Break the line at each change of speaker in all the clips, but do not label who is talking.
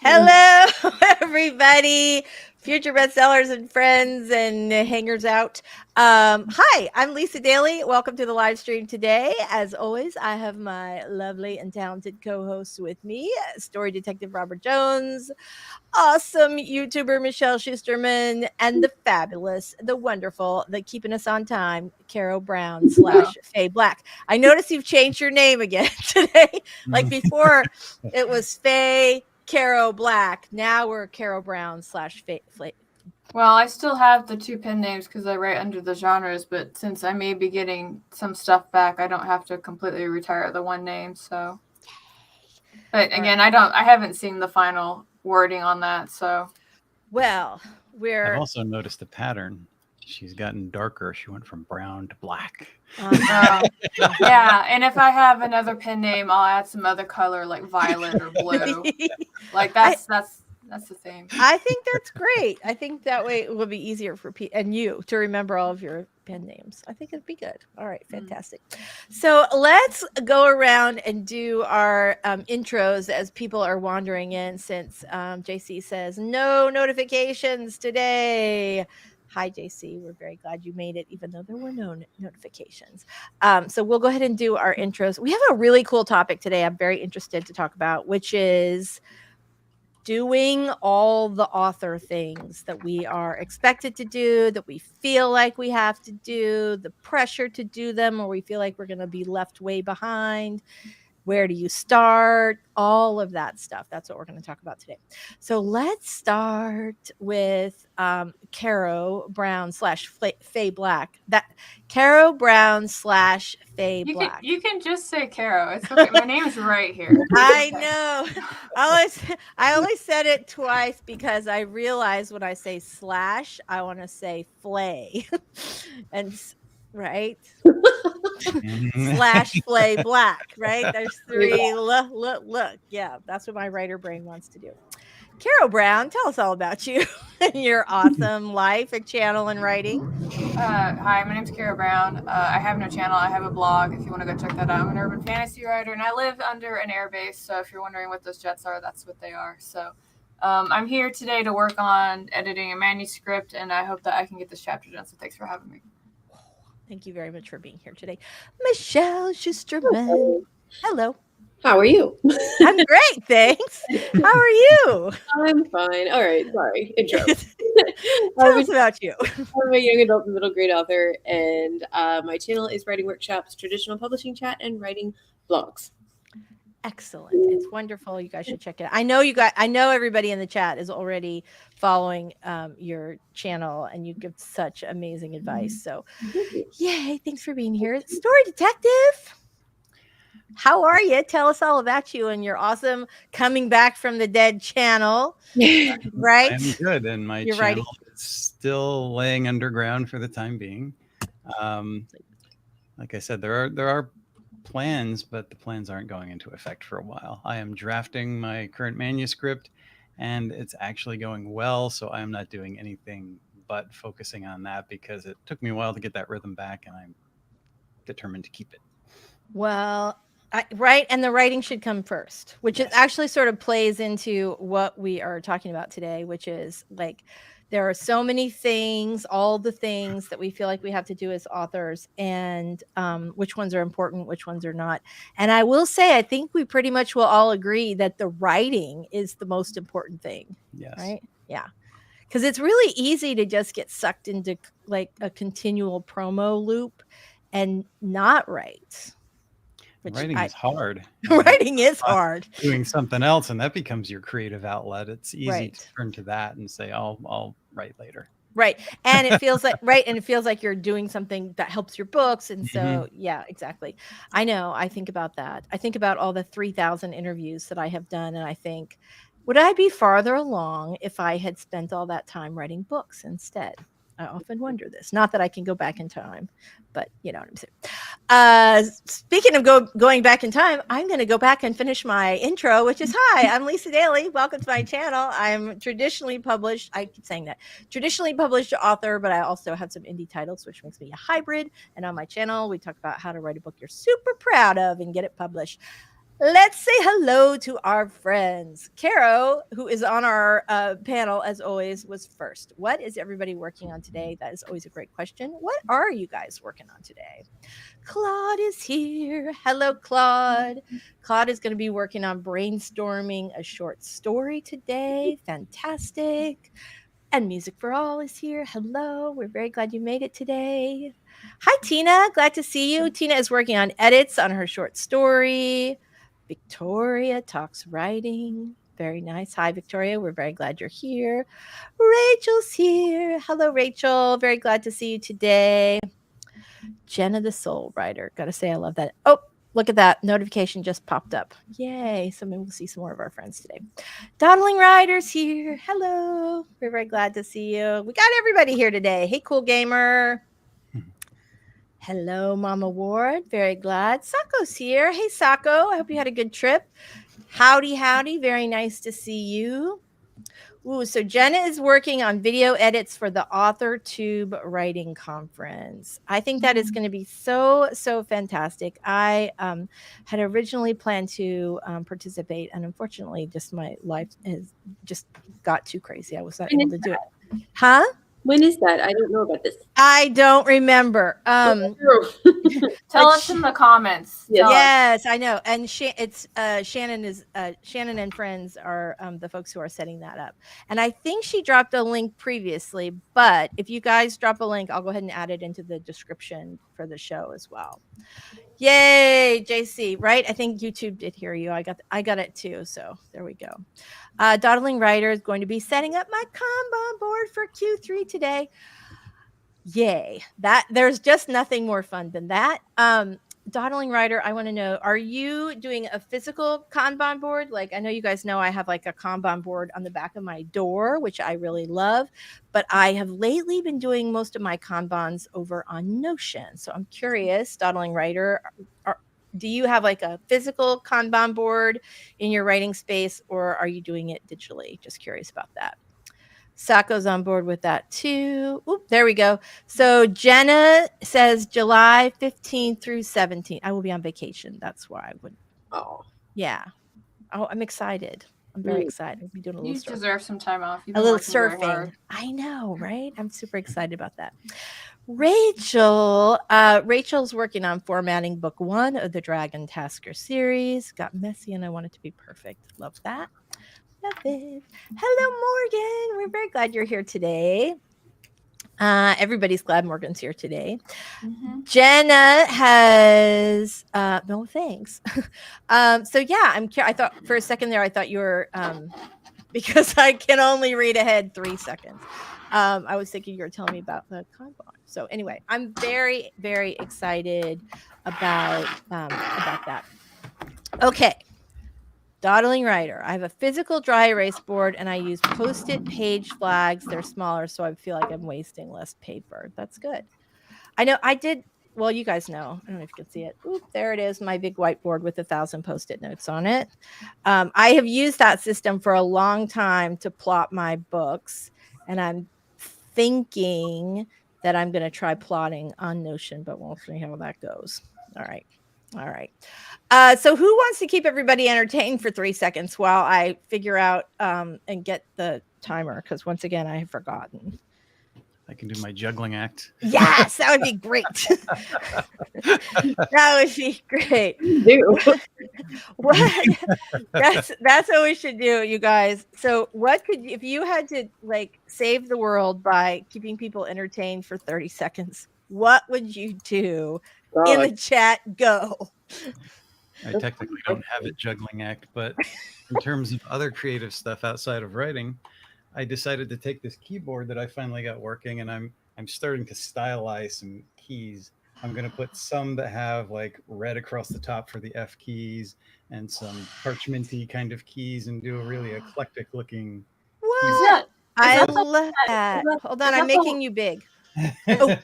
Hello, everybody. Future bestsellers and friends and hangers out. Hi, I'm Lisa Daly. Welcome to the live stream today. As always, I have my lovely and talented co-hosts with me, story detective Robert Jones, awesome YouTuber Michelle Schusterman, and the fabulous, the wonderful, the keeping us on time, Carol Brown / Faye Black. I notice you've changed your name again today. Like before, it was Faye Carol Black. Now we're Carol Brown / Faye.
Well, I still have the two pen names because I write under the genres, but since I may be getting some stuff back, I don't have to completely retire the one name. So, but again, I haven't seen the final wording on that. So,
well,
I've also noticed a pattern. She's gotten darker. She went from brown to black.
Yeah, and if I have another pen name, I'll add some other color like violet or blue. Like that's the same.
I think that's great. I think that way it will be easier for and you to remember all of your pen names. I think it'd be good. All right, fantastic. So let's go around and do our intros as people are wandering in, since JC says no notifications today. Hi, JC. We're very glad you made it, even though there were no notifications. So we'll go ahead and do our intros. We have a really cool topic today I'm very interested to talk about, which is doing all the author things that we are expected to do, that we feel like we have to do, the pressure to do them, or we feel like we're going to be left way behind. Where do you start? All of that stuff. That's what we're going to talk about today. So let's start with Caro Brown / Faye Black. That Caro Brown / Faye Black.
You can just say Caro. It's okay. My name's right here.
I know. I only said it twice because I realized when I say / I want to say flay, and right. / Flay Black, right? There's three. Look. Yeah, that's what my writer brain wants to do. Caro Brown, tell us all about you and your awesome life and channel and writing.
Hi, my name's Caro Brown. I have no channel. I have a blog. If you want to go check that out, I'm an urban fantasy writer, and I live under an airbase. So if you're wondering what those jets are, that's what they are. So I'm here today to work on editing a manuscript, and I hope that I can get this chapter done. So thanks for having me.
Thank you very much for being here today. Michelle Schusterman. Hello.
How are you?
I'm great, thanks. How are you?
I'm fine. All right, sorry. Intro.
Tell us about you.
I'm a young adult and middle grade author, and my channel is Writing Workshops, Traditional Publishing Chat, and Writing Blogs.
Excellent. It's wonderful. You guys should check it out. I know everybody in the chat is already following your channel, and you give such amazing advice. So yay. Thanks for being here. Story detective. How are you? Tell us all about you and your awesome coming back from the dead channel. Right?
I'm good. And my channel is still laying underground for the time being. Like I said, there are plans, but the plans aren't going into effect for a while. I am drafting my current manuscript, and it's actually going well. So I'm not doing anything but focusing on that because it took me a while to get that rhythm back, and I'm determined to keep it.
Well, right. And the writing should come first, which is actually sort of plays into what we are talking about today, which is like, there are so many things, all the things that we feel like we have to do as authors, and which ones are important, which ones are not. And I will say, I think we pretty much will all agree that the writing is the most important thing.
Yes.
Right? Yeah. Because it's really easy to just get sucked into like a continual promo loop and not write.
Writing is hard.
Writing is hard.
Doing something else, and that becomes your creative outlet. It's easy to turn to that and say, I'll write later.
Right. And it feels like and it feels like you're doing something that helps your books. And so, yeah, exactly. I know. I think about that. I think about all the 3,000 interviews that I have done, and I think, would I be farther along if I had spent all that time writing books instead? I often wonder this. Not that I can go back in time, but you know what I'm saying. Speaking of going back in time, I'm going to go back and finish my intro, which is, hi, I'm Lisa Daly. Welcome to my channel. I'm traditionally published. I keep saying that. Traditionally published author, but I also have some indie titles, which makes me a hybrid. And on my channel, we talk about how to write a book you're super proud of and get it published. Let's say hello to our friends. Caro, who is on our panel as always, was first. What is everybody working on today? That is always a great question. What are you guys working on today? Claude is here. Hello, Claude. Claude is going to be working on brainstorming a short story today. Fantastic. And Music for All is here. Hello. We're very glad you made it today. Hi, Tina. Glad to see you. Tina is working on edits on her short story. Victoria talks writing. Very nice. Hi, Victoria. We're very glad you're here. Rachel's here. Hello, Rachel. Very glad to see you today. Jenna the Soul Writer. Gotta say, I love that. Oh, look at that. Notification just popped up. Yay. So maybe we'll see some more of our friends today. Dawdling Rider's here. Hello. We're very glad to see you. We got everybody here today. Hey, Cool Gamer. Hello, Mama Ward. Very glad. Sako's here. Hey, Sako. I hope you had a good trip. Howdy, howdy. Very nice to see you. Ooh, so Jenna is working on video edits for the AUTHORTUBE writing conference. I think that is going to be so fantastic. I had originally planned to participate, and unfortunately, just my life has just got too crazy. I was not able to do it. Huh?
When is that? I don't know about this.
I don't remember.
Tell us in the comments.
Yes, I know. And it's Shannon and friends are the folks who are setting that up. And I think she dropped a link previously, but if you guys drop a link, I'll go ahead and add it into the description for the show as well. Yay, JC, right? I think YouTube did hear you. I got it too. So there we go. Dawdling Writer is going to be setting up my Kanban board for Q3 today. Yay. That there's just nothing more fun than that. Dawdling Writer, I want to know, are you doing a physical Kanban board? Like, I know you guys know I have like a Kanban board on the back of my door, which I really love, but I have lately been doing most of my Kanbans over on Notion. So I'm curious, Dawdling Writer, do you have like a physical Kanban board in your writing space, or are you doing it digitally? Just curious about that. Sako's on board with that too. Oop, there we go. So Jenna says July 15th through 17th. I will be on vacation. That's why I would.
Oh,
yeah. Oh, I'm excited. I'm very excited. We'll be doing a little
You
surfing.
deserve some time off.
A little surfing. I know, right? I'm super excited about that. Rachel's working on formatting book 1 of the Dragon Tasker series. Got messy and I want it to be perfect. Love that. Love it. Hello, Morgan. We're very glad you're here today. Everybody's glad Morgan's here today. Jenna has no thanks. So yeah, I thought for a second there, I thought you were because I can only read ahead 3 seconds. I was thinking you were telling me about the Kanban. So anyway, I'm very, very excited about that. Okay. Dawdling Writer. I have a physical dry erase board and I use Post-it page flags. They're smaller, so I feel like I'm wasting less paper. That's good. I know I did. Well, you guys know. I don't know if you can see it. Oop, there it is. My big whiteboard with 1,000 Post-it notes on it. I have used that system for a long time to plot my books, and I'm thinking that I'm going to try plotting on Notion, but we'll see how that goes. All right. So who wants to keep everybody entertained for 3 seconds while I figure out and get the timer? Because once again, I have forgotten.
I can do my juggling act.
Yes, that would be great. That would be great. What? That's what we should do, you guys. So what could, if you had to like save the world by keeping people entertained for 30 seconds, what would you do? In the chat, go.
I technically don't have a juggling act, but in terms of other creative stuff outside of writing, I decided to take this keyboard that I finally got working, and I'm starting to stylize some keys. I'm going to put some that have like red across the top for the F keys and some parchmenty kind of keys, and do a really eclectic looking.
What? I love that. Hold on, I'm making you big. Oh.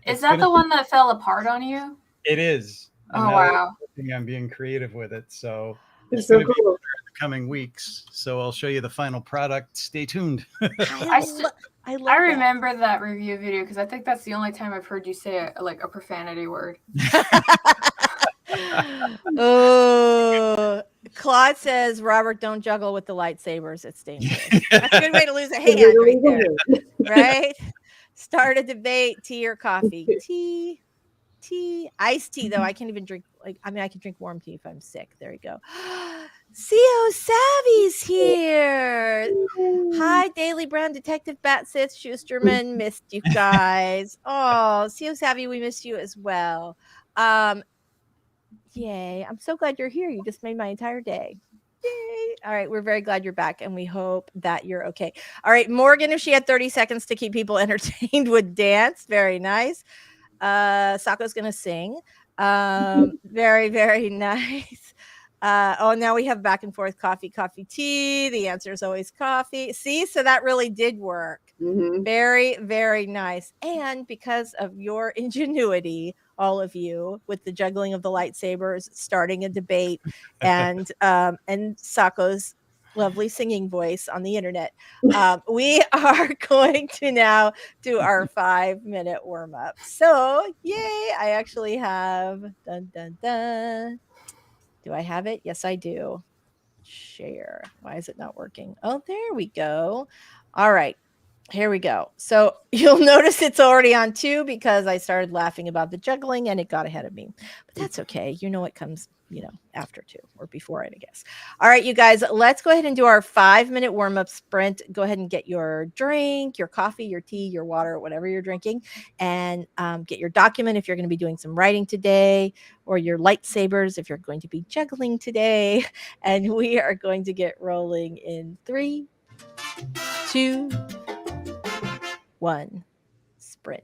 Is that the one that fell apart on you?
It is.
Oh, wow.
I'm being creative with it. So
it's so cool.
Be in the coming weeks. So I'll show you the final product. Stay tuned.
I remember that review video because I think that's the only time I've heard you say a profanity word.
Oh, Claude says, Robert, don't juggle with the lightsabers. It's dangerous. That's a good way to lose a hand right there. Right? Start a debate, tea or coffee. Tea. Iced tea, though. I can't even drink, I can drink warm tea if I'm sick. There you go. CO Savvy's here. Hi, Daily Brown, Detective Batsith, Schusterman. Missed you guys. Oh, CO Savvy, we missed you as well. Yay. I'm so glad you're here. You just made my entire day. Yay. All right. We're very glad you're back and we hope that you're okay. All right. Morgan, if she had 30 seconds to keep people entertained, would dance. Very nice. Sako's going to sing. Very, very nice. Now we have back and forth coffee, tea. The answer is always coffee. See, so that really did work.
Mm-hmm.
Very, very nice. And because of your ingenuity, all of you, with the juggling of the lightsabers, starting a debate, and Sako's lovely singing voice on the internet, we are going to now do our 5-minute warm up. So, yay! I actually have dun dun dun. Do I have it? Yes, I do. Share. Why is it not working? Oh, there we go. All right. Here we go. So you'll notice it's already on 2 because I started laughing about the juggling and it got ahead of me. But that's okay. You know, it comes, after 2 or before it, I guess. All right, you guys, let's go ahead and do our 5-minute warm-up sprint. Go ahead and get your drink, your coffee, your tea, your water, whatever you're drinking, and get your document if you're going to be doing some writing today, or your lightsabers if you're going to be juggling today. And we are going to get rolling in 3, 2, 1, sprint.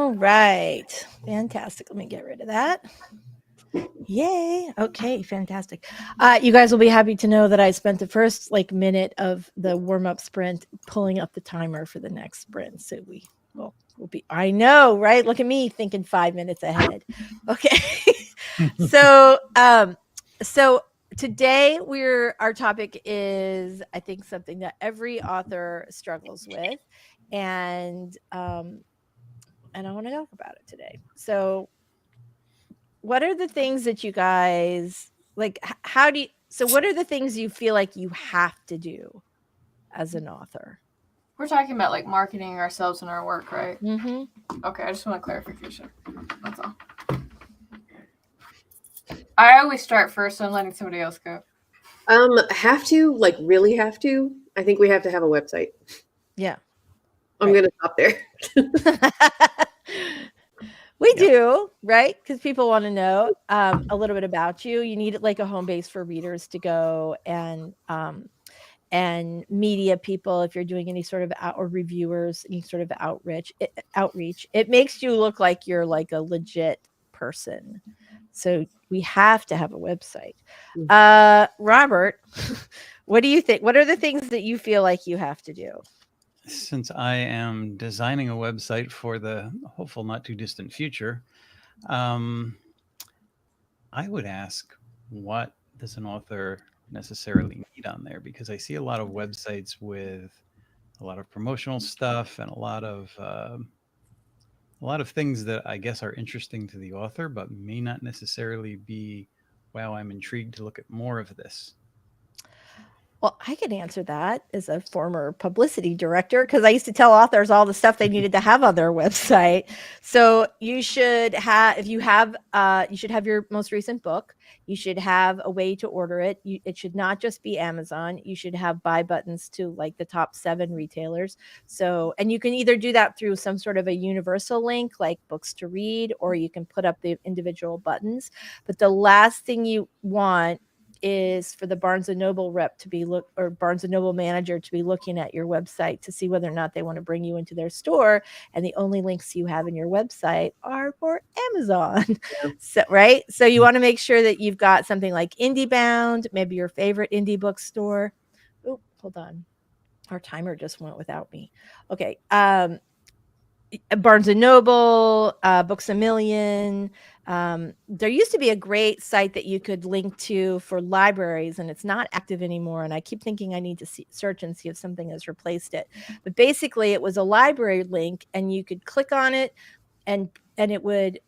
All right. Fantastic. Let me get rid of that. Yay. Okay, fantastic. You guys will be happy to know that I spent the first minute of the warm-up sprint pulling up the timer for the next sprint. So we'll be, I know, right? Look at me thinking 5 minutes ahead. Okay. So today our topic is, I think, something that every author struggles with, and I want to talk about it today. So what are the things that you guys like? What are the things you feel like you have to do as an author?
We're talking about like marketing ourselves and our work, right?
Mm-hmm.
Okay, I just want clarification. That's all. I always start first, so I'm letting somebody else go.
Have to, like really have to. I think we have to have a website.
Yeah.
I'm going to stop there.
We do, right? Because people want to know a little bit about you. You need like a home base for readers to go and media people, if you're doing any sort of or reviewers, any sort of outreach. It makes you look like you're like a legit person. So we have to have a website. Robert, what do you think? What are the things that you feel like you have to do?
Since I am designing a website for the hopeful not too distant future, I would ask, what does an author necessarily need on there? Because I see a lot of websites with a lot of promotional stuff and a lot of things that I guess are interesting to the author, but may not necessarily be, wow, I'm intrigued to look at more of this.
Well, I can answer that as a former publicity director, because I used to tell authors all the stuff they needed to have on their website. So you should have, you should have your most recent book. You should have a way to order it. It should not just be Amazon. You should have buy buttons to like the top 7 retailers. So, and you can either do that through some sort of a universal link like books to read, or you can put up the individual buttons. But the last thing you want is for the Barnes & Noble rep to be or Barnes & Noble manager to be looking at your website to see whether or not they want to bring you into their store. And the only links you have in your website are for Amazon. Yeah. So, right. So you want to make sure that you've got something like IndieBound, maybe your favorite indie bookstore. Oh, hold on. Our timer just went without me. Okay. Barnes & Noble, Books A Million. There used to be a great site that you could link to for libraries, and it's not active anymore. And I keep thinking I need to search and see if something has replaced it. But basically, it was a library link, and you could click on it, and it would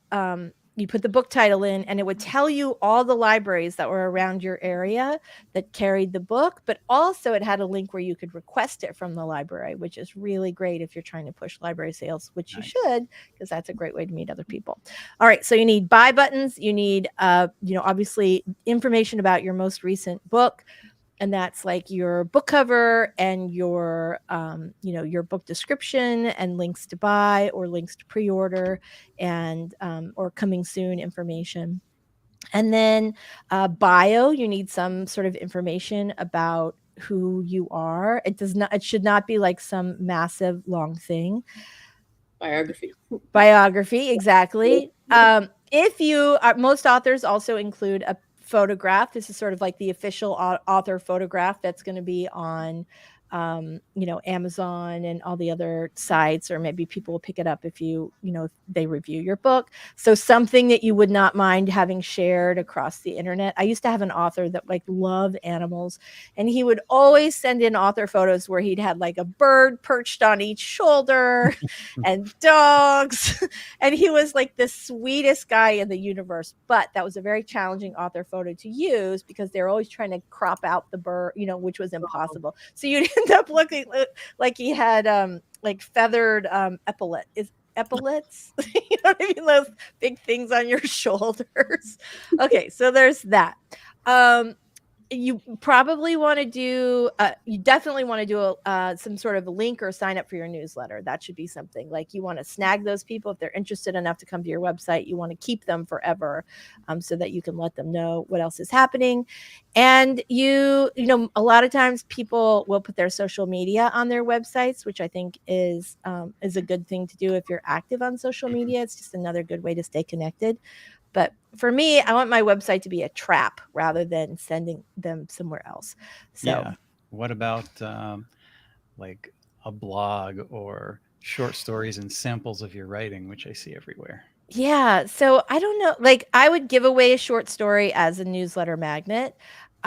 you put the book title in, and it would tell you all the libraries that were around your area that carried the book. But also it had a link where you could request it from the library, which is really great if you're trying to push library sales, which you should, because that's a great way to meet other people. All right. So you need buy buttons. You need, obviously information about your most recent book. And that's like your book cover and your, your book description and links to buy or links to pre-order and or coming soon information. And then bio, you need some sort of information about who you are. It should not be like some massive long thing. Biography, exactly. If you are, most authors also include a photograph. This is sort of like the official author photograph that's going to be on Amazon and all the other sites, or maybe people will pick it up if if they review your book. So something that you would not mind having shared across the internet. I used to have an author that loved animals, and he would always send in author photos where he'd had like a bird perched on each shoulder and dogs. And he was like the sweetest guy in the universe. But that was a very challenging author photo to use because they're always trying to crop out the bird, which was impossible. So you'd end up looking like he had like feathered epaulets, you know what I mean? Those big things on your shoulders. Okay, so there's that. you probably want to do, you definitely want to do some sort of a link or sign up for your newsletter. That should be something like you want to snag those people. If they're interested enough to come to your website, you want to keep them forever, so that you can let them know what else is happening. And you know, a lot of times people will put their social media on their websites, which I think is a good thing to do if you're active on social media. It's just another good way to stay connected. But for me, I want my website to be a trap rather than sending them somewhere else. So
Yeah. What about like a blog or short stories and samples of your writing, which I see everywhere?
yeah, so I don't know, like I would give away a short story as a newsletter magnet.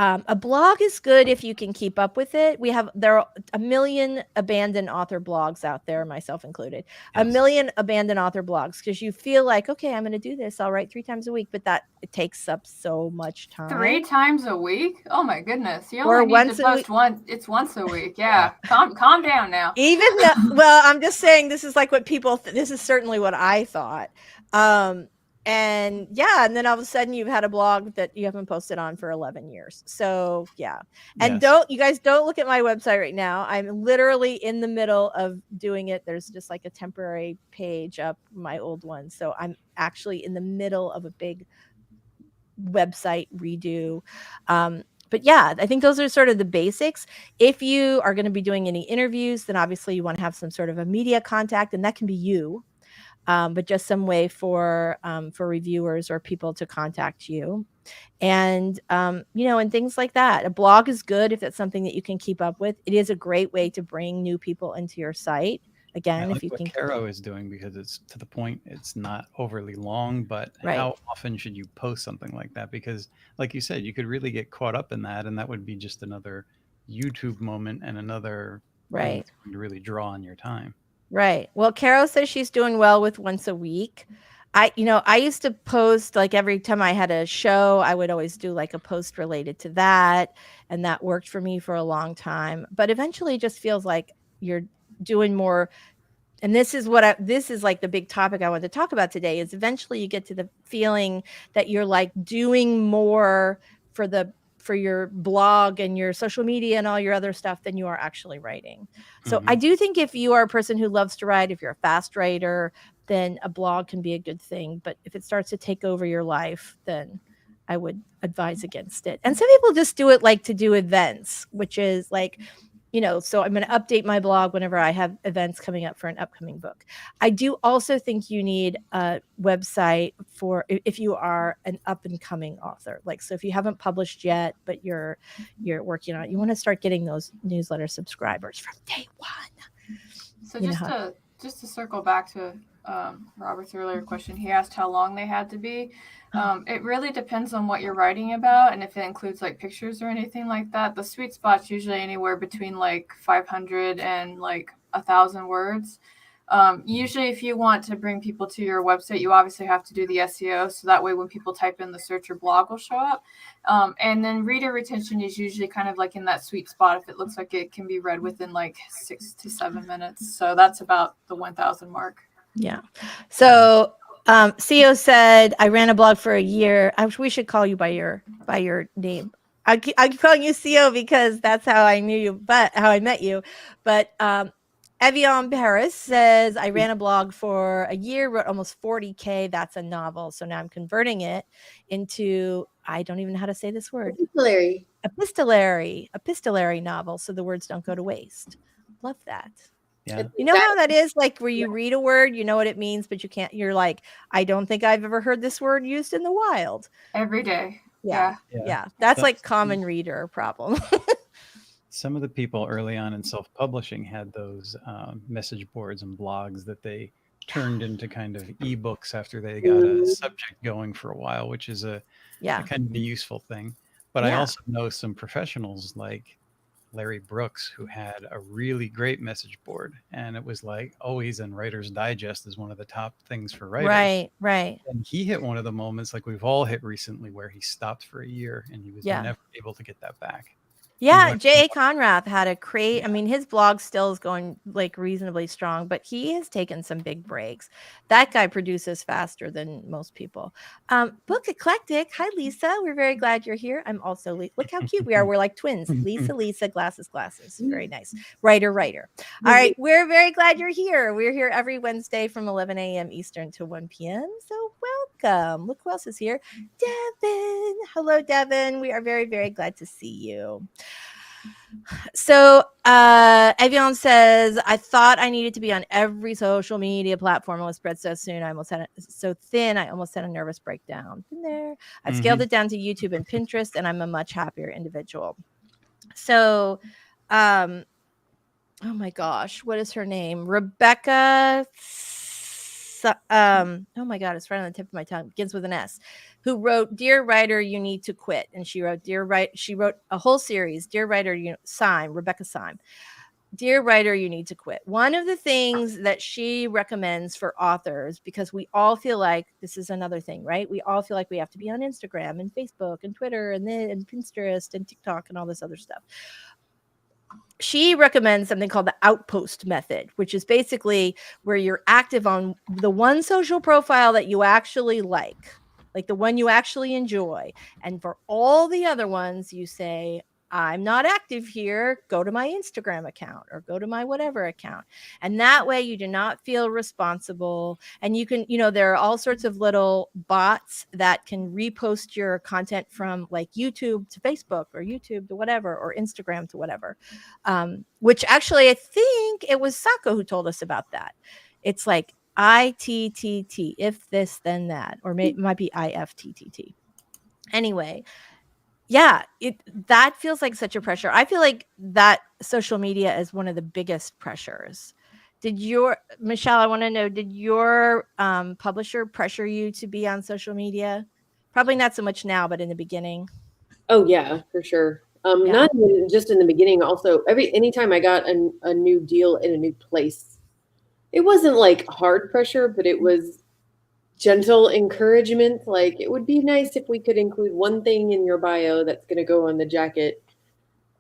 A blog is good if you can keep up with it. There are a million abandoned author blogs out there, myself included. A
Yes.
million abandoned author blogs, because you feel like, okay, I'm going to do this. I'll write 3 times a week, but it takes up so much time.
3 times a week? Oh my goodness! You
Or
only need
once
to
a week.
post one. It's once a week. Yeah. Calm down now.
Even though, well, I'm just saying this is like what people, this is certainly what I thought. And yeah, and then all of a sudden you've had a blog that you haven't posted on for 11 years. So yeah. And
Yes.
you guys don't look at my website right now. I'm literally in the middle of doing it. There's just like a temporary page up, my old one. So I'm actually in the middle of a big website redo. But yeah, I think those are sort of the basics. If you are going to be doing any interviews, then obviously you want to have some sort of a media contact, and that can be you. But just some way for reviewers or people to contact you. And, you know, and things like that. A blog is good if it's something that you can keep up with. It is a great way to bring new people into your site.
I
Again, if
like
you
what
can.
Caro is doing because it's to the point. It's not overly long, but
Right.
how often should you post something like that? Because like you said, you could really get caught up in that, and that would be just another YouTube moment and another thing
Right.
that's going to really draw on your time.
Right. Well, Caro says she's doing well with once a week. I used to post like every time I had a show, I would always do like a post related to that. And that worked for me for a long time. But eventually it just feels like you're doing more. And this is this is like the big topic I want to talk about today, is eventually you get to the feeling that you're like doing more for your blog and your social media and all your other stuff than you are actually writing. So I do think if you are a person who loves to write, if you're a fast writer, then a blog can be a good thing. But if it starts to take over your life, then I would advise against it. And some people just do it like to do events, which is like, you know, so I'm going to update my blog whenever I have events coming up for an upcoming book. I do also think you need a website for if you are an up and coming author. Like, so if you haven't published yet, but you're working on it, you want to start getting those newsletter subscribers from day one.
So
You know
just to circle back to Robert's earlier question, he asked how long they had to be. It really depends on what you're writing about, and if it includes like pictures or anything like that. The sweet spot's usually anywhere between like 500 and like 1,000 words. Usually if you want to bring people to your website, you obviously have to do the SEO, so that way when people type in the search, your blog will show up. And then reader retention is usually kind of like in that sweet spot if it looks like it can be read within like 6 to 7 minutes. So that's about the 1,000 mark.
Yeah. So CEO said, I ran a blog for a year. We should call you by your name. I'm calling you CEO because that's how I knew you, but how I met you. But Evian Paris says, I ran a blog for a year, wrote almost 40K. That's a novel. So now I'm converting it into, I don't even know how to say this word. Epistolary novel. So the words don't go to waste. Love that.
Yeah.
You know how that is, like where you read a word, you know what it means, but you can't, you're like, I don't think I've ever heard this word used in the wild.
Every day.
Yeah. That's like common reader problem.
Some of the people early on in self-publishing had those message boards and blogs that they turned into kind of ebooks after they got a subject going for a while, which is a kind of a useful thing. But I also know some professionals like Larry Brooks who had a really great message board, and it was like always in Writer's Digest is one of the top things for writers.
Right.
And he hit one of the moments like we've all hit recently where he stopped for a year and he was never able to get that back.
Yeah,
What-
J.A. Conrath had a I mean, his blog still is going like reasonably strong, but he has taken some big breaks. That guy produces faster than most people. Book Eclectic. Hi, Lisa. We're very glad you're here. I'm also Look how cute we are. We're like twins. Lisa, glasses. Very nice. Writer. All right. We're very glad you're here. We're here every Wednesday from 11 a.m. Eastern to 1 p.m. So welcome. Look who else is here. Devin. Hello, Devin. We are very, very glad to see you. So Evian says, I thought I needed to be on every social media platform. It was spread so soon. I almost had so thin. I almost had a nervous breakdown. Been there. I've scaled it down to YouTube and Pinterest, and I'm a much happier individual. So, oh my gosh, what is her name? Rebecca. Oh my God, it's right on the tip of my tongue. Begins with an S. Who wrote "Dear Writer, You Need to Quit," and she wrote She wrote a whole series. "Dear Writer, Rebecca Syme. Dear Writer, You Need to Quit." One of the things that she recommends for authors, because we all feel like this is another thing, right? We all feel like we have to be on Instagram and Facebook and Twitter and Pinterest and TikTok and all this other stuff. She recommends something called the Outpost Method, which is basically where you're active on the one social profile that you actually like the one you actually enjoy. And for all the other ones, you say, I'm not active here. Go to my Instagram account or go to my whatever account. And that way you do not feel responsible. And you can, there are all sorts of little bots that can repost your content from like YouTube to Facebook or YouTube to whatever, or Instagram to whatever. Which actually, I think it was Sako who told us about that. It's like ITTT, if this, then that, or it might be IFTTT. Anyway, yeah, that feels like such a pressure. I feel like that social media is one of the biggest pressures. Michelle, I want to know, did your publisher pressure you to be on social media? Probably not so much now, but in the beginning.
Oh yeah, for sure. Not even just in the beginning. Also, anytime I got a new deal in a new place, it wasn't like hard pressure, but it was gentle encouragement. Like, it would be nice if we could include one thing in your bio that's going to go on the jacket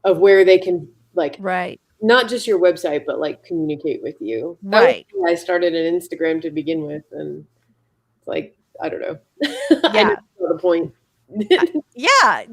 of where they can
right,
not just your website, but like communicate with you.
Right.
I started an Instagram to begin with, and it's like, I don't know.
Yeah.
I know the point.
I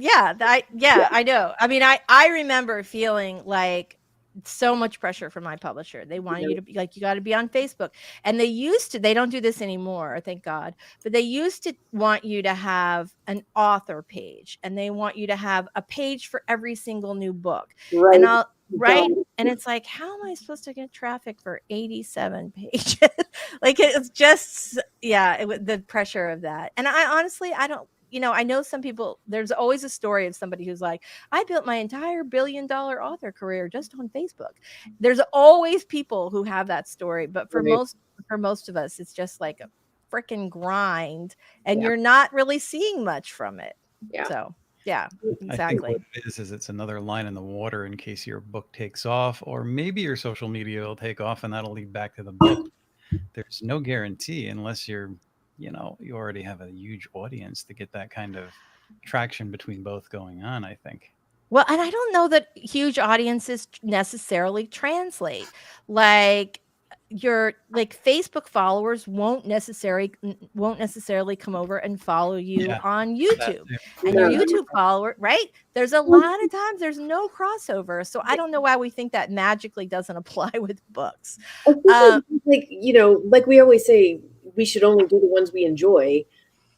know. I mean, I remember feeling like so much pressure from my publisher. They wanted you to be like, you got to be on Facebook. And they don't do this anymore, thank God, but they used to want you to have an author page, and they want you to have a page for every single new book.
Right.
And it's like, how am I supposed to get traffic for 87 pages? Like, it's just, the pressure of that. And I honestly, I don't, I know some people, there's always a story of somebody who's like, I built my entire $1 billion author career just on Facebook. There's always people who have that story, but for most of us, it's just like a freaking grind, and you're not really seeing much from it.
Yeah.
So yeah, exactly.
I think what it is it's another line in the water in case your book takes off, or maybe your social media will take off and that'll lead back to the book. There's no guarantee unless you already have a huge audience to get that kind of traction between both going on, I think.
Well, and I don't know that huge audiences necessarily translate. Like, your Facebook followers won't necessarily come over and follow you on YouTube. And your YouTube follower, right? There's a lot of times there's no crossover. So I don't know why we think that magically doesn't apply with books.
Like we always say, we should only do the ones we enjoy.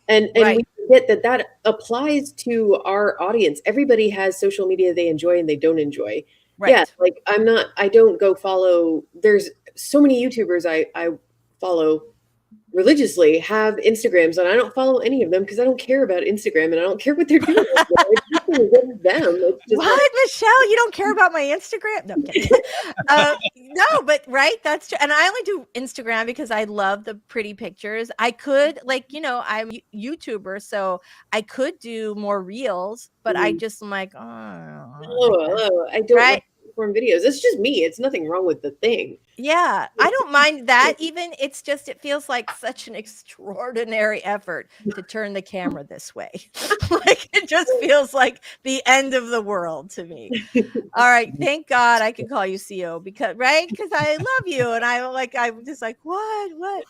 And we forget that applies to our audience. Everybody has social media they enjoy and they don't enjoy. Right. Yeah, like I don't go follow. There's so many YouTubers I follow religiously have Instagrams, and I don't follow any of them because I don't care about Instagram and I don't care what they're doing. It's them. It's just
what, Michelle? You don't care about my Instagram? No, I'm kidding. No, but that's true. And I only do Instagram because I love the pretty pictures. I could, I'm a YouTuber, so I could do more reels, but I just am like,
I don't like perform videos. It's just me. It's nothing wrong with the thing.
Yeah, I don't mind that even. It's just, it feels like such an extraordinary effort to turn the camera this way. Like, it just feels like the end of the world to me. All right, thank God I can call you CO because I love you, and I'm just like, what?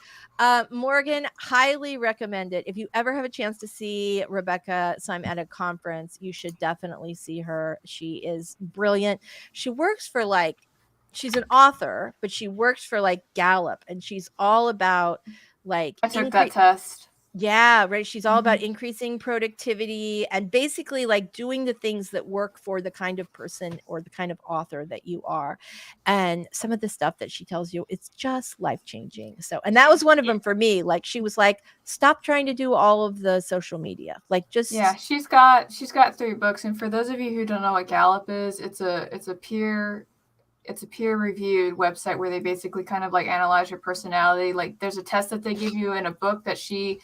Morgan, highly recommend it. If you ever have a chance to see Rebecca Syme at a conference, you should definitely see her. She is brilliant. She works for she's an author, but she works for Gallup, and she's all about
I took that test.
Yeah, right. She's all about increasing productivity and basically doing the things that work for the kind of person or the kind of author that you are. And some of the stuff that she tells you, it's just life-changing. So, and that was one of them for me. She was like, stop trying to do all of the social media.
Yeah, she's got 3 books. And for those of you who don't know what Gallup is, it's a peer-reviewed website where they basically kind of analyze your personality. There's a test that they give you in a book that she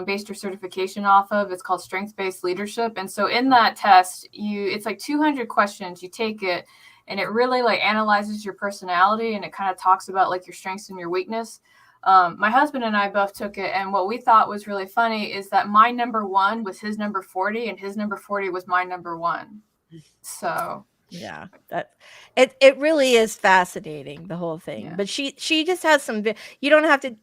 based her certification off of. It's called Strengths-Based Leadership. And so in that test, it's 200 questions. You take it, and it really analyzes your personality, and it kind of talks about your strengths and your weakness. My husband and I both took it, and what we thought was really funny is that my number 1 was his number 40, and his number 40 was my number 1. So
yeah, that it really is fascinating, the whole thing.
Yeah.
But she just has some, you don't have to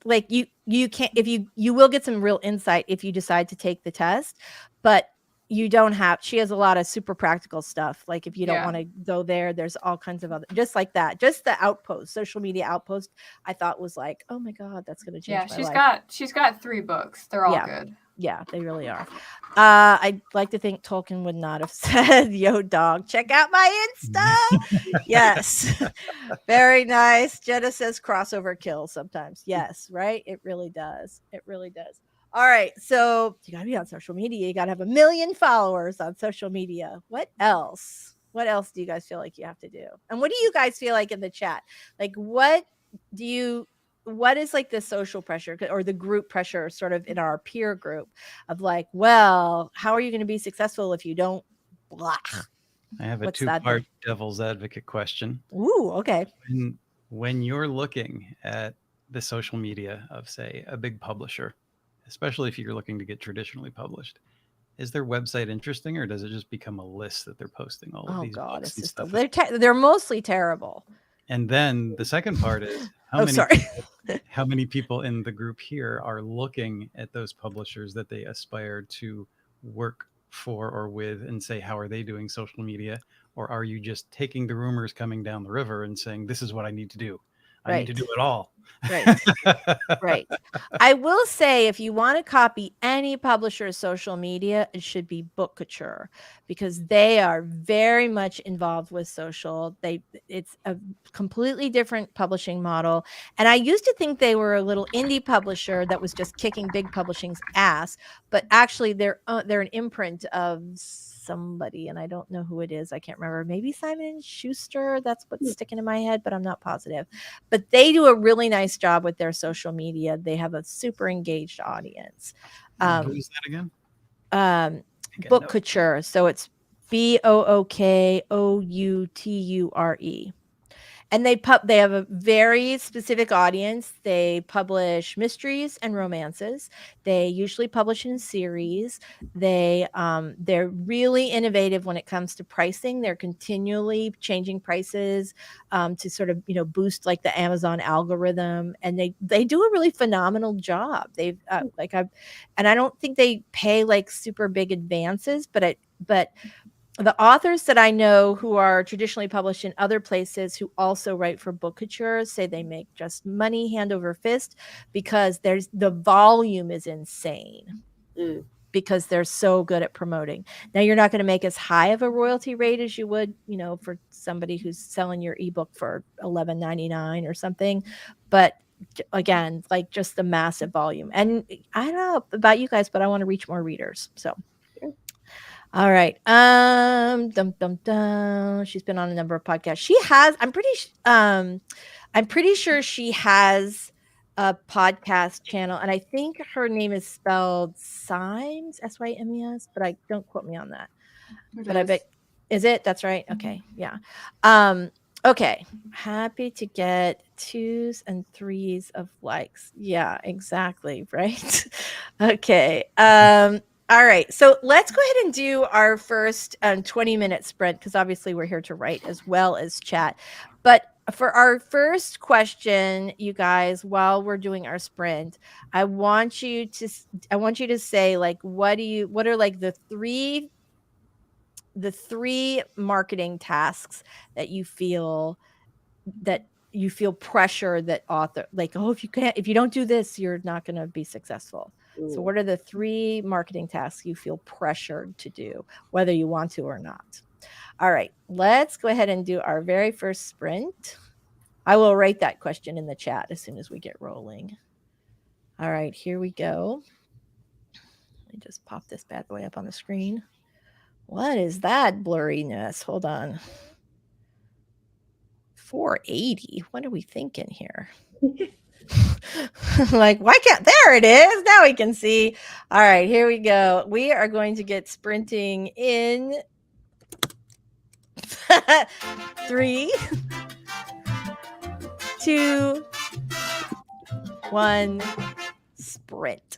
you can't, if you will get some real insight if you decide to take the test, but you don't have, she has a lot of super practical stuff. If you don't want to go there, there's all kinds of other, just like that. Just the Outpost, social media Outpost, I thought was oh my God, that's going to change my life.
She's got 3 books. They're all good.
Yeah, they really are. I'd like to think Tolkien would not have said, yo, dog, check out my Insta. Yes. Very nice. Jenna says crossover kills sometimes. Yes, right? It really does. It really does. All right. So you got to be on social media. You got to have 1 million followers on social media. What else? What else do you guys feel like you have to do? And what do you guys feel like in the chat? What is the social pressure or the group pressure sort of in our peer group of well, how are you going to be successful if you don't blah?
I have a 2-part devil's advocate question.
Ooh, okay.
When you're looking at the social media of, say, a big publisher, especially if you're looking to get traditionally published, is their website interesting, or does it just become a list that they're posting all of these books and stuff?
They're mostly terrible.
And then the second part is how many people in the group here are looking at those publishers that they aspire to work for or with and say, how are they doing social media? Or are you just taking the rumors coming down the river and saying, this is what I need to do? I need to do it all.
Right. Right. I will say, if you want to copy any publisher's social media, it should be Bookouture, because they are very much involved with social. It's a completely different publishing model. And I used to think they were a little indie publisher that was just kicking big publishing's ass, but actually they're an imprint of somebody, and I don't know who it is. I can't remember. Maybe Simon Schuster. That's what's sticking in my head, but I'm not positive. But they do a really nice job with their social media. They have a super engaged audience.
Who is that again?
Bookouture. So it's BOOKOUTURE. And they have a very specific audience. They publish mysteries and romances. They usually publish in series. They're really innovative when it comes to pricing. They're continually changing prices to sort of boost the Amazon algorithm, and they do a really phenomenal job. They've and I don't think they pay super big advances, but the authors that I know who are traditionally published in other places who also write for Bookouture say they make just money hand over fist, because the volume is insane. Because they're so good at promoting. Now, you're not going to make as high of a royalty rate as you would, for somebody who's selling your ebook for $11.99 or something. But again, just the massive volume. And I don't know about you guys, but I want to reach more readers. So. All right. She's been on a number of podcasts. She has, I'm pretty sure she has a podcast channel, and I think her name is spelled Symes, Symes, but don't quote me on that. I bet, is it? That's right. Okay. Yeah. Okay. Happy to get 2s and 3s of likes. Yeah, exactly. Right. Okay. All right. So let's go ahead and do our first 20-minute sprint, because obviously we're here to write as well as chat. But for our first question, you guys, while we're doing our sprint, I want you to say, like, what are like the three marketing tasks that you feel pressure that author, like, oh, if you don't do this, you're not going to be successful. So what are the 3 marketing tasks you feel pressured to do, whether you want to or not? All right, let's go ahead and do our very first sprint. I will write that question in the chat as soon as we get rolling. All right, here we go. Let me just pop this bad boy up on the screen. What is that blurriness? Hold on. 480. What are we thinking here? Like, why can't, there it is. Now we can see. All right, here we go. We are going to get sprinting in 3, 2, 1, sprint.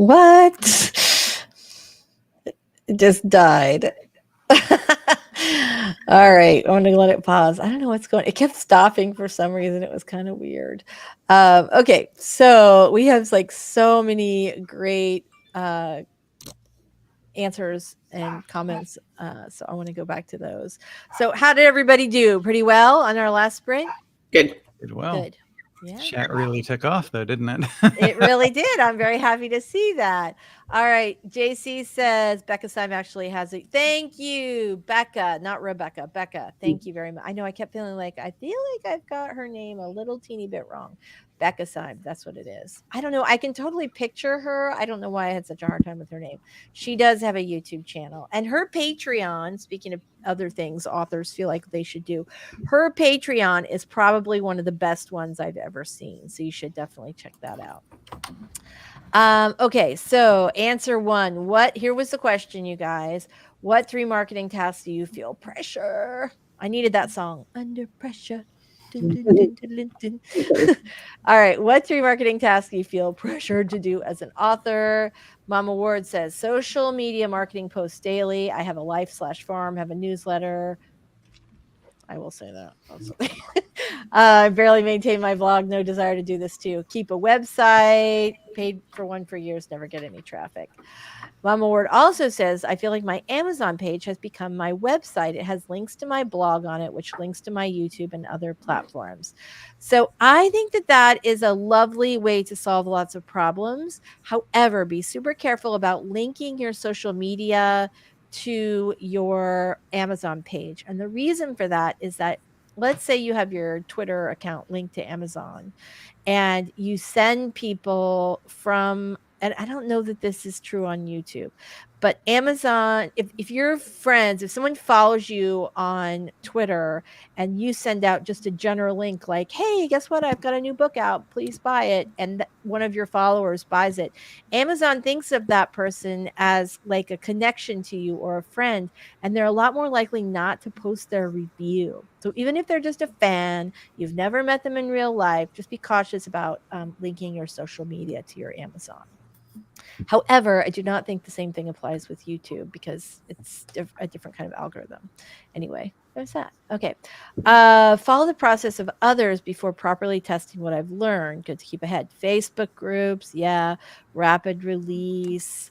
What? It just died. All right, I'm gonna let it pause. I don't know what's going. It kept stopping for some reason. It was kind of weird. Okay, so we have like so many great answers and comments. So I want to go back to those. So how did everybody do? Pretty well on our last sprint?
Good.
Did well.
Good. Yeah.
Chat really took off though, didn't it?
It really did. I'm very happy to see that. All right. JC says Becca Syme actually has it. Thank you, Becca, not Rebecca. Becca, thank you very much. I know I kept feeling like I feel like I've got her name a little teeny bit wrong. Becca Syme, that's what it is. I don't know. I can totally picture her. I don't know why I had such a hard time with her name. She does have a YouTube channel, and her Patreon, speaking of other things authors feel like they should do, her Patreon is probably one of the best ones I've ever seen. So you should definitely check that out. Okay, so answer one. Here was the question, you guys. What 3 marketing tasks do you feel pressure? I needed that song. Under pressure. Dun, dun, dun, dun, dun, dun. All right. What 3 marketing tasks do you feel pressured to do as an author? Mama Ward says social media marketing posts daily. I have a life/farm, have a newsletter. I will say that also. I barely maintain my blog. No desire to do this too. Keep a website. Paid for one for years. Never get any traffic. Mama Ward also says, I feel like my Amazon page has become my website. It has links to my blog on it, which links to my YouTube and other platforms. So I think that is a lovely way to solve lots of problems. However, be super careful about linking your social media to your Amazon page. And the reason for that is that, let's say you have your Twitter account linked to Amazon and you send people from, and I don't know that this is true on YouTube, but Amazon, if your friends, if someone follows you on Twitter and you send out just a general link like, hey, guess what? I've got a new book out. Please buy it. And one of your followers buys it. Amazon thinks of that person as like a connection to you or a friend, and they're a lot more likely not to post their review. So even if they're just a fan, you've never met them in real life, just be cautious about linking your social media to your Amazon. However, I do not think the same thing applies with YouTube because it's a different kind of algorithm. Anyway, there's that. Okay. Follow the process of others before properly testing what I've learned. Good to keep ahead. Facebook groups. Yeah. Rapid release.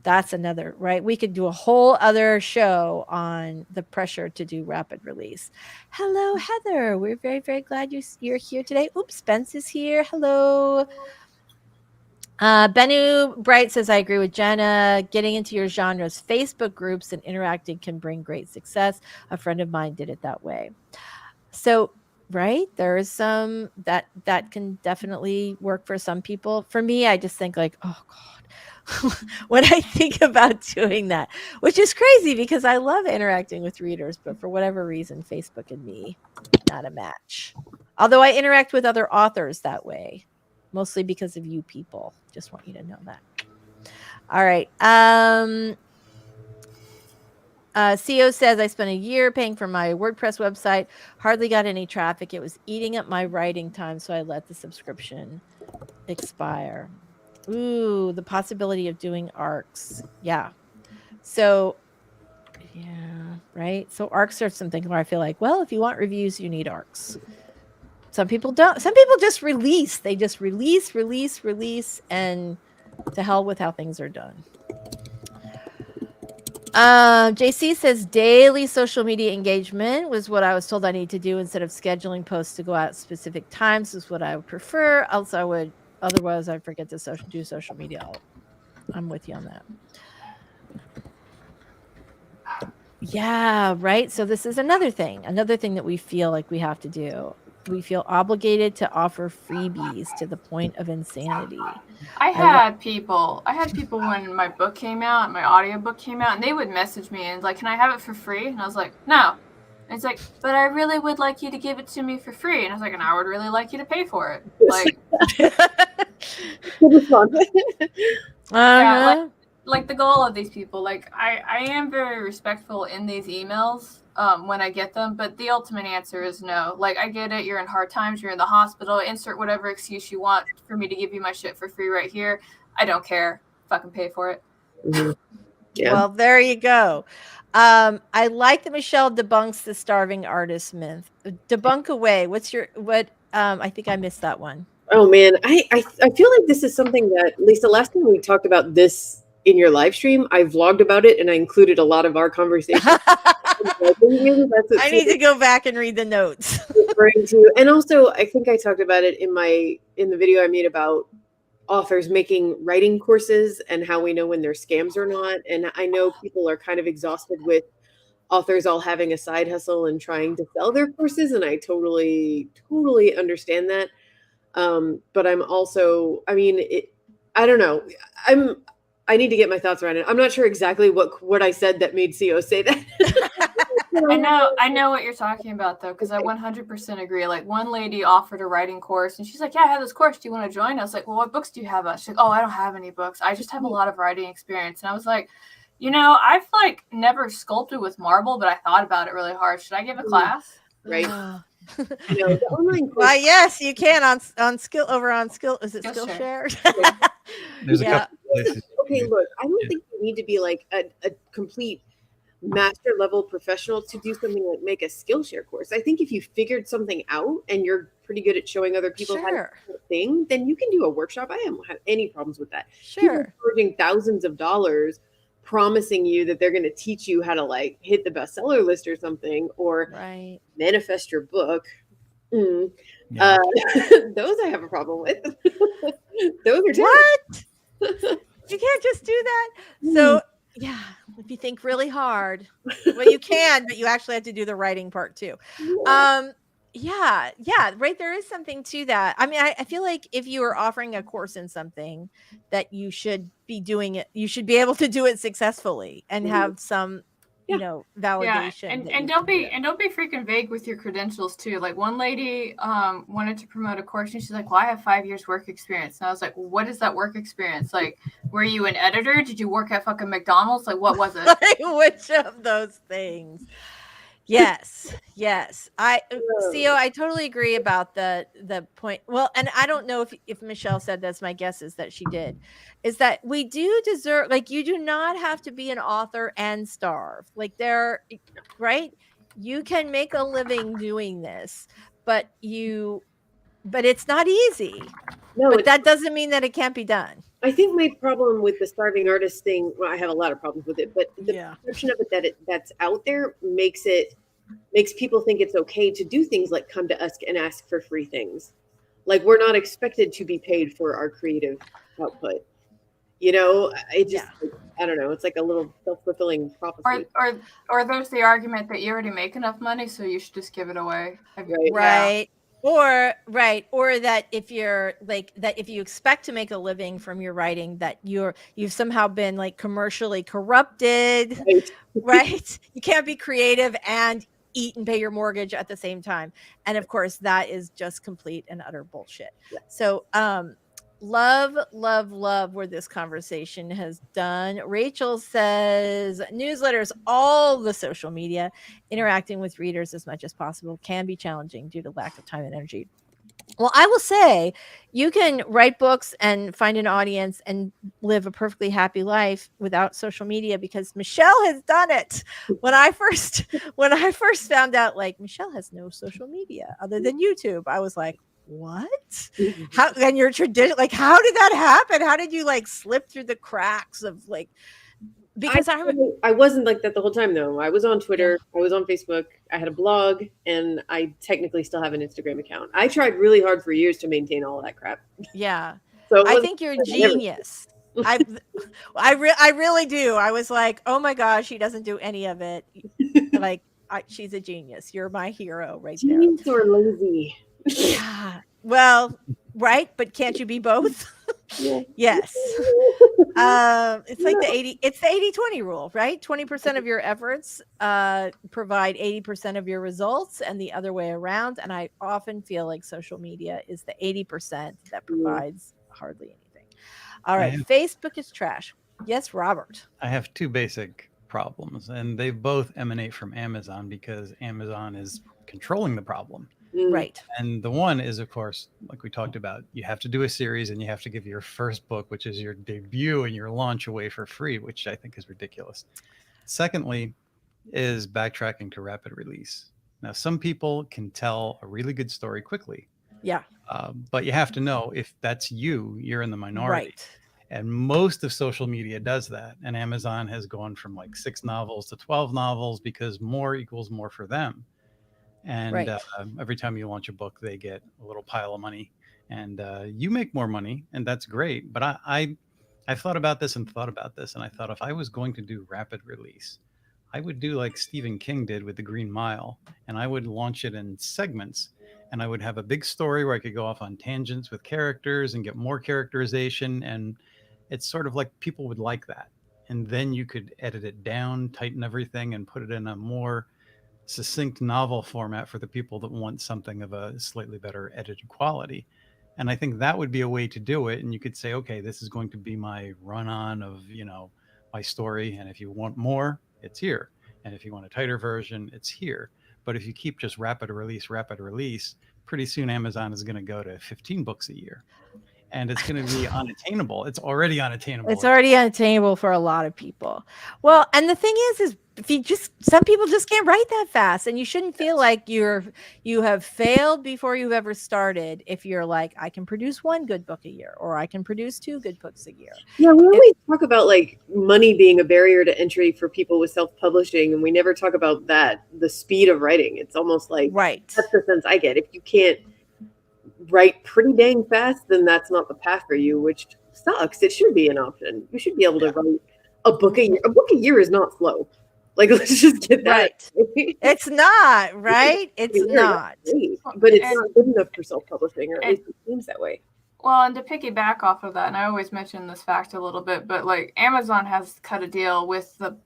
That's another, right? We could do a whole other show on the pressure to do rapid release. Hello, Heather. We're very, very glad you're here today. Oops, Spence is here. Hello. Benu Bright says, I agree with Jenna. Getting into your genres, Facebook groups and interacting can bring great success. A friend of mine did it that way. So, right, there is some that can definitely work for some people. For me, I just think like, oh God, when I think about doing that, which is crazy because I love interacting with readers, but for whatever reason, Facebook and me, not a match. Although I interact with other authors that way. Mostly because of you people. Just want you to know that. All right. CO says, I spent a year paying for my WordPress website. Hardly got any traffic. It was eating up my writing time, so I let the subscription expire. Ooh, the possibility of doing ARCs. Yeah. So, yeah, right? So ARCs are something where I feel like, well, if you want reviews, you need ARCs. Some people don't. Some people just release. They just release, and to hell with how things are done. JC says daily social media engagement was what I was told I need to do instead of scheduling posts to go out at specific times is what I would prefer. Otherwise I'd forget to do social media. I'm with you on that. Yeah, right. So this is another thing that we feel like we have to do. We feel obligated to offer freebies to the point of insanity.
I had people when my book came out, my audiobook came out, and they would message me and like, can I have it for free? And I was like, no. And it's like, but I really would like you to give it to me for free. And I was like, and I would really like you to pay for it. Like, yeah, like the goal of these people, like I am very respectful in these emails when I get them, but the ultimate answer is no. Like, I get it, you're in hard times, you're in the hospital, insert whatever excuse you want for me to give you my shit for free right here. I don't care. fucking pay for it.
Mhm. Yeah.
Well, there you go. I like that Michelle debunks the starving artist myth. Debunk away. I think I missed that one.
Oh man, I feel like this is something that, Lisa, last time we talked about this in your live stream, I vlogged about it and I included a lot of our conversation.
I need to go back and read the notes.
referring to. And also, I think I talked about it in the video I made about authors making writing courses and how we know when they're scams or not. And I know people are kind of exhausted with authors all having a side hustle and trying to sell their courses, and I totally understand that. But I'm also, I mean, I don't know. I need to get my thoughts around it. I'm not sure exactly what I said that made CO say that.
I know what you're talking about though, because I 100% agree. Like one lady offered a writing course and she's like, yeah, I have this course. Do you want to join? I was like, well, what books do you have? She's like, oh, I don't have any books. I just have a lot of writing experience. And I was like, you know, I've like never sculpted with marble, but I thought about it really hard. Should I give a class?
Right.
You
know, the online course.
Why, yes, you can on skill over on skill. Is it Skillshare?
There's a couple places.
Okay, look, I don't think you need to be like a complete master level professional to do something like make a Skillshare course. I think if you figured something out and you're pretty good at showing other people how to do a thing, then you can do a workshop. I don't have any problems with that. People charging thousands of dollars, promising you that they're going to teach you how to like hit the bestseller list or something, or manifest your book. Those I have a problem with. Those are
what? You can't just do that. So yeah, if you think really hard, well, you can, but you actually have to do the writing part too. Yeah, right. There is something to that. I mean, I feel like if you are offering a course in something, that you should be doing it, you should be able to do it successfully and have some, you know, validation.
And don't be freaking vague with your credentials too. Like one lady wanted to promote a course and she's like, well, I have 5 years work experience. And I was like, well, what is that work experience? Like, were you an editor? Did you work at fucking McDonald's? Like, what was it?
Like, which of those things? Yes. I totally agree about the point. Well, and I don't know if Michelle said this, my guess is that she did, is that we do deserve, like, you do not have to be an author and starve. Like right? You can make a living doing this, but it's not easy. No, but that doesn't mean that it can't be done.
I think my problem with the starving artist thing, well, I have a lot of problems with it, but the perception of it that's out there makes people think it's okay to do things like come to us and ask for free things. Like, we're not expected to be paid for our creative output. You know, it just, I don't know. It's like a little self-fulfilling prophecy.
Or there's the argument that you already make enough money, so you should just give it away.
Right. Or that if you're like that, if you expect to make a living from your writing, that you've somehow been like commercially corrupted, right? You can't be creative and eat and pay your mortgage at the same time. And of course, that is just complete and utter bullshit. So, love where this conversation has done. Rachel says newsletters, all the social media, interacting with readers as much as possible can be challenging due to lack of time and energy. Well, I will say you can write books and find an audience and live a perfectly happy life without social media, because Michelle has done it. When I first found out, like, Michelle has no social media other than YouTube, I was like, what? How? And your tradition, like, how did that happen? How did you like slip through the cracks of like? Because
I wasn't like that the whole time though. I was on Twitter, I was on Facebook, I had a blog, and I technically still have an Instagram account. I tried really hard for years to maintain all of that crap.
Yeah. So I think you're a genius. I really do. I was like, oh my gosh, she doesn't do any of it. Like, she's a genius. You're my hero right there.
Genius or lazy?
Yeah. Well, right, but can't you be both? Yes. It's like the 80-20 rule, right? 20% of your efforts provide 80% of your results, and the other way around. And I often feel like social media is the 80% that provides hardly anything. All right. Facebook is trash. Yes, Robert.
I have two basic problems, and they both emanate from Amazon, because Amazon is controlling the problem.
Right.
And the one is, of course, like we talked about, you have to do a series and you have to give your first book, which is your debut and your launch, away for free, which I think is ridiculous. Secondly, is backtracking to rapid release. Now, some people can tell a really good story quickly.
Yeah.
But you have to know, if that's you, you're in the minority.
Right.
And most of social media does that. And Amazon has gone from like 6 novels to 12 novels because more equals more for them. And
Right.
Every time you launch a book, they get a little pile of money, and you make more money, and that's great. But I've thought about this and thought about this, and I thought, if I was going to do rapid release, I would do like Stephen King did with The Green Mile, and I would launch it in segments, and I would have a big story where I could go off on tangents with characters and get more characterization, and it's sort of like people would like that. And then you could edit it down, tighten everything, and put it in a more succinct novel format for the people that want something of a slightly better edited quality. And I think that would be a way to do it. And you could say, okay, this is going to be my run on of, my story. And if you want more, it's here. And if you want a tighter version, it's here. But if you keep just rapid release, pretty soon Amazon is going to go to 15 books a year. And it's going to be unattainable. It's already unattainable.
It's already unattainable for a lot of people. Well, and the thing is if some people just can't write that fast, and you shouldn't feel like you have failed before you've ever started. If you're like, I can produce 1 good book a year, or I can produce 2 good books a year.
Yeah, we always talk about like money being a barrier to entry for people with self-publishing, and we never talk about the speed of writing. It's almost like,
right.
That's the sense I get. If you can't write pretty dang fast, then that's not the path for you, which sucks. It should be an option. You should be able to write a book a year. A book a year is not slow. Like, let's just get that.
Right. It's not, right? It's not.
But it's not good enough for self-publishing, or at least it seems that way.
Well, and to piggyback off of that, and I always mention this fact a little bit, but like Amazon has cut a deal with the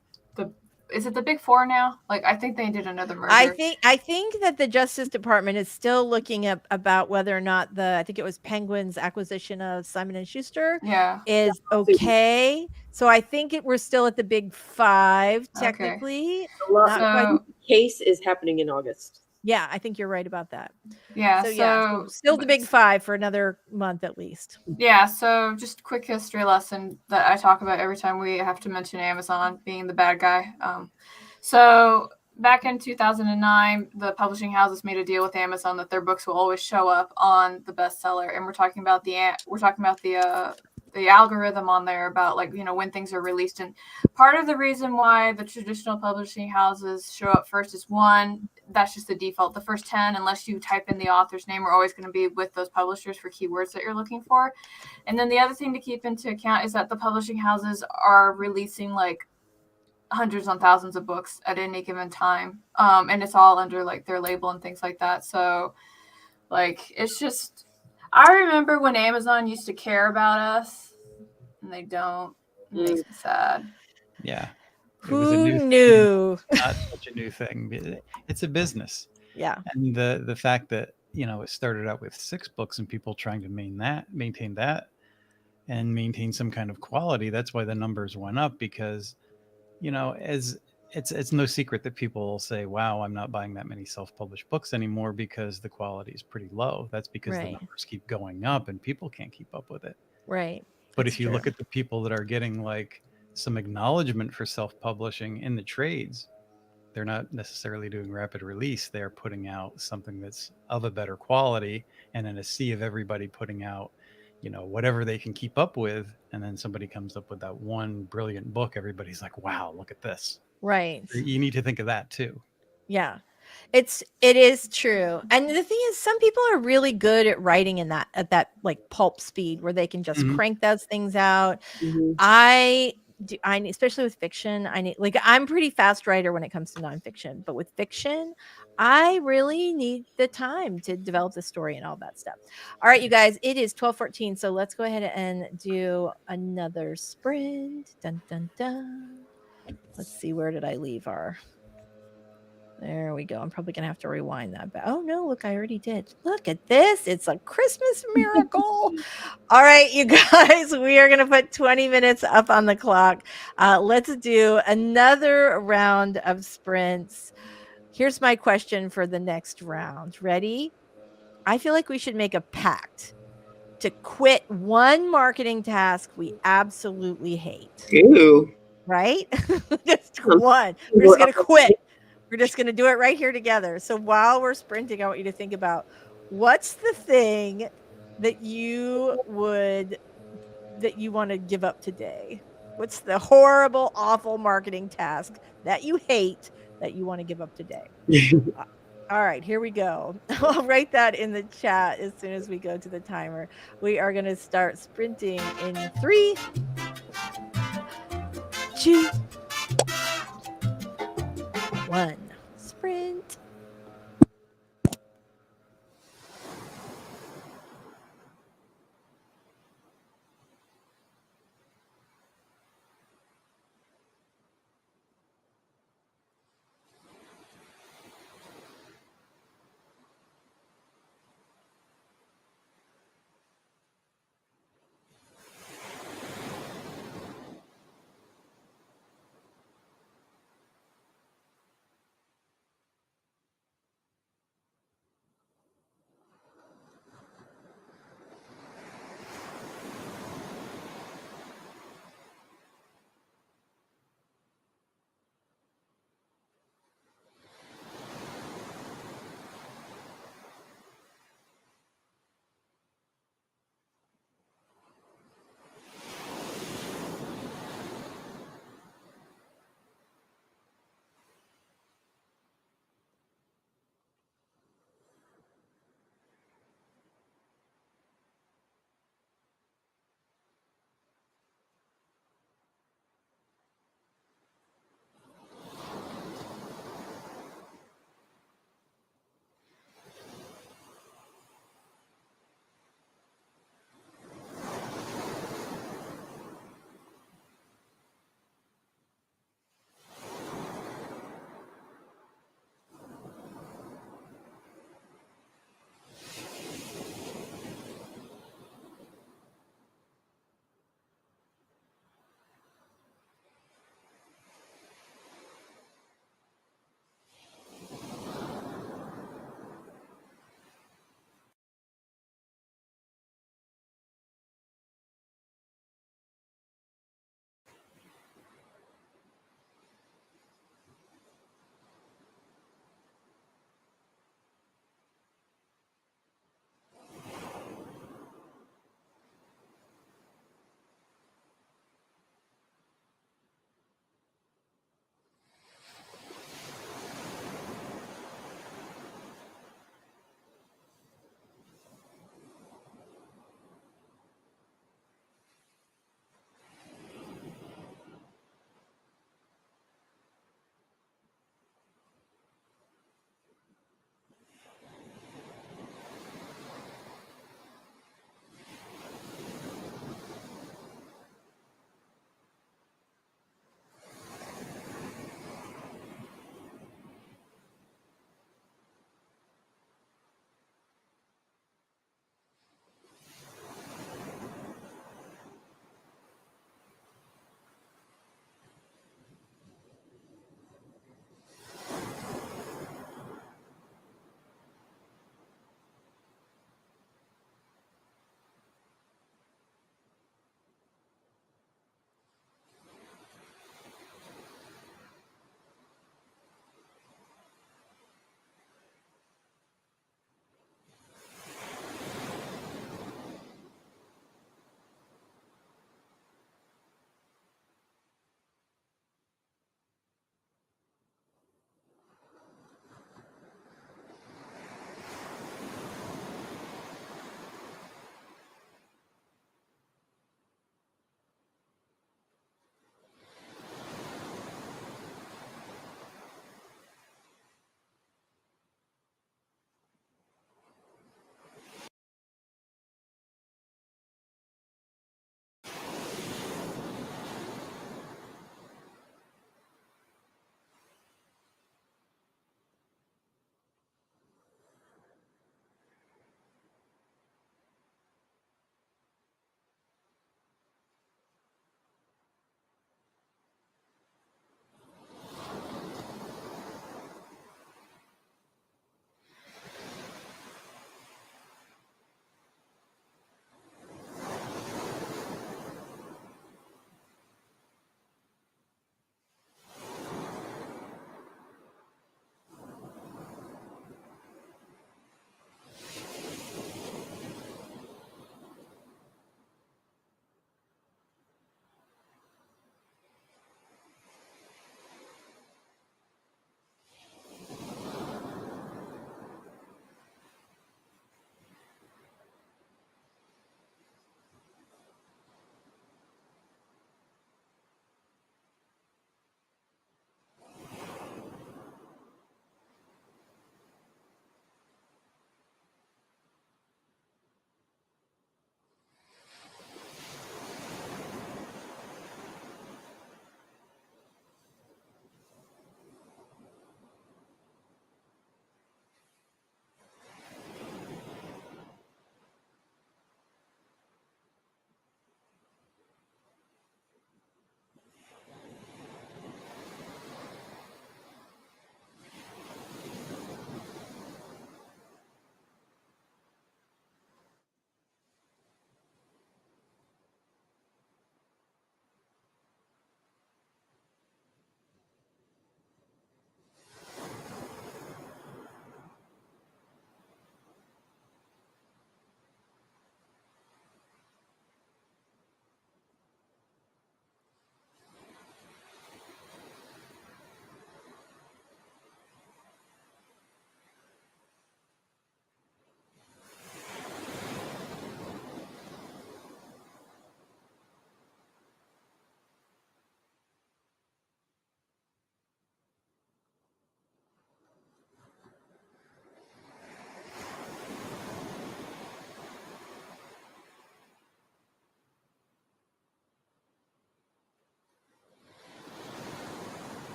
is it the Big Four now? Like, I think they did another merger.
I think that the Justice Department is still looking at about whether or not I think it was Penguin's acquisition of Simon & Schuster is okay. So I think we're still at the Big 5 technically.
The case is happening in August.
Yeah, I think you're right about that.
Yeah.
So still the Big 5 for another month at least.
Yeah. So just a quick history lesson that I talk about every time we have to mention Amazon being the bad guy. So back in 2009, the publishing houses made a deal with Amazon that their books will always show up on the bestseller, and we're talking about the algorithm on there about, like, when things are released. And part of the reason why the traditional publishing houses show up first is, one, that's just the default. The first 10, unless you type in the author's name, are always going to be with those publishers for keywords that you're looking for. And then the other thing to keep into account is that the publishing houses are releasing like hundreds on thousands of books at any given time. And it's all under like their label and things like that. So like, it's just, I remember when Amazon used to care about us, and they don't. It makes me sad.
Yeah.
Who knew?
Not such a new thing. It's a business.
Yeah.
And the fact that, it started out with 6 books and people trying to maintain that and maintain some kind of quality. That's why the numbers went up, because, as it's no secret that people will say, wow, I'm not buying that many self-published books anymore because the quality is pretty low. That's because the numbers keep going up and people can't keep up with it.
Right.
But if you look at the people that are getting like some acknowledgement for self-publishing in the trades, they're not necessarily doing rapid release. They're putting out something that's of a better quality, and in a sea of everybody putting out, whatever they can keep up with. And then somebody comes up with that one brilliant book. Everybody's like, wow, look at this.
Right.
You need to think of that too.
Yeah, it is true. And the thing is, some people are really good at writing at that like pulp speed where they can just crank those things out. I especially with fiction, I'm pretty fast writer when it comes to nonfiction, but with fiction, I really need the time to develop the story and all that stuff. All right, you guys, it is 12:14, so let's go ahead and do another sprint. Dun, dun, dun. Let's see, where did I leave our... There we go. I'm probably going to have to rewind that back. Oh, no, look, I already did. Look at this. It's a Christmas miracle. All right, you guys, we are going to put 20 minutes up on the clock. Let's do another round of sprints. Here's my question for the next round. Ready? I feel like we should make a pact to quit one marketing task we absolutely hate.
Ooh.
Right? Just one. We're just going to quit. We're just going to do it right here together. So while we're sprinting, I want you to think about what's the thing that you want to give up today? What's the horrible, awful marketing task that you hate that you want to give up today? All right, here we go. I'll write that in the chat as soon as we go to the timer. We are going to start sprinting in 3, 2, 1. Sprint.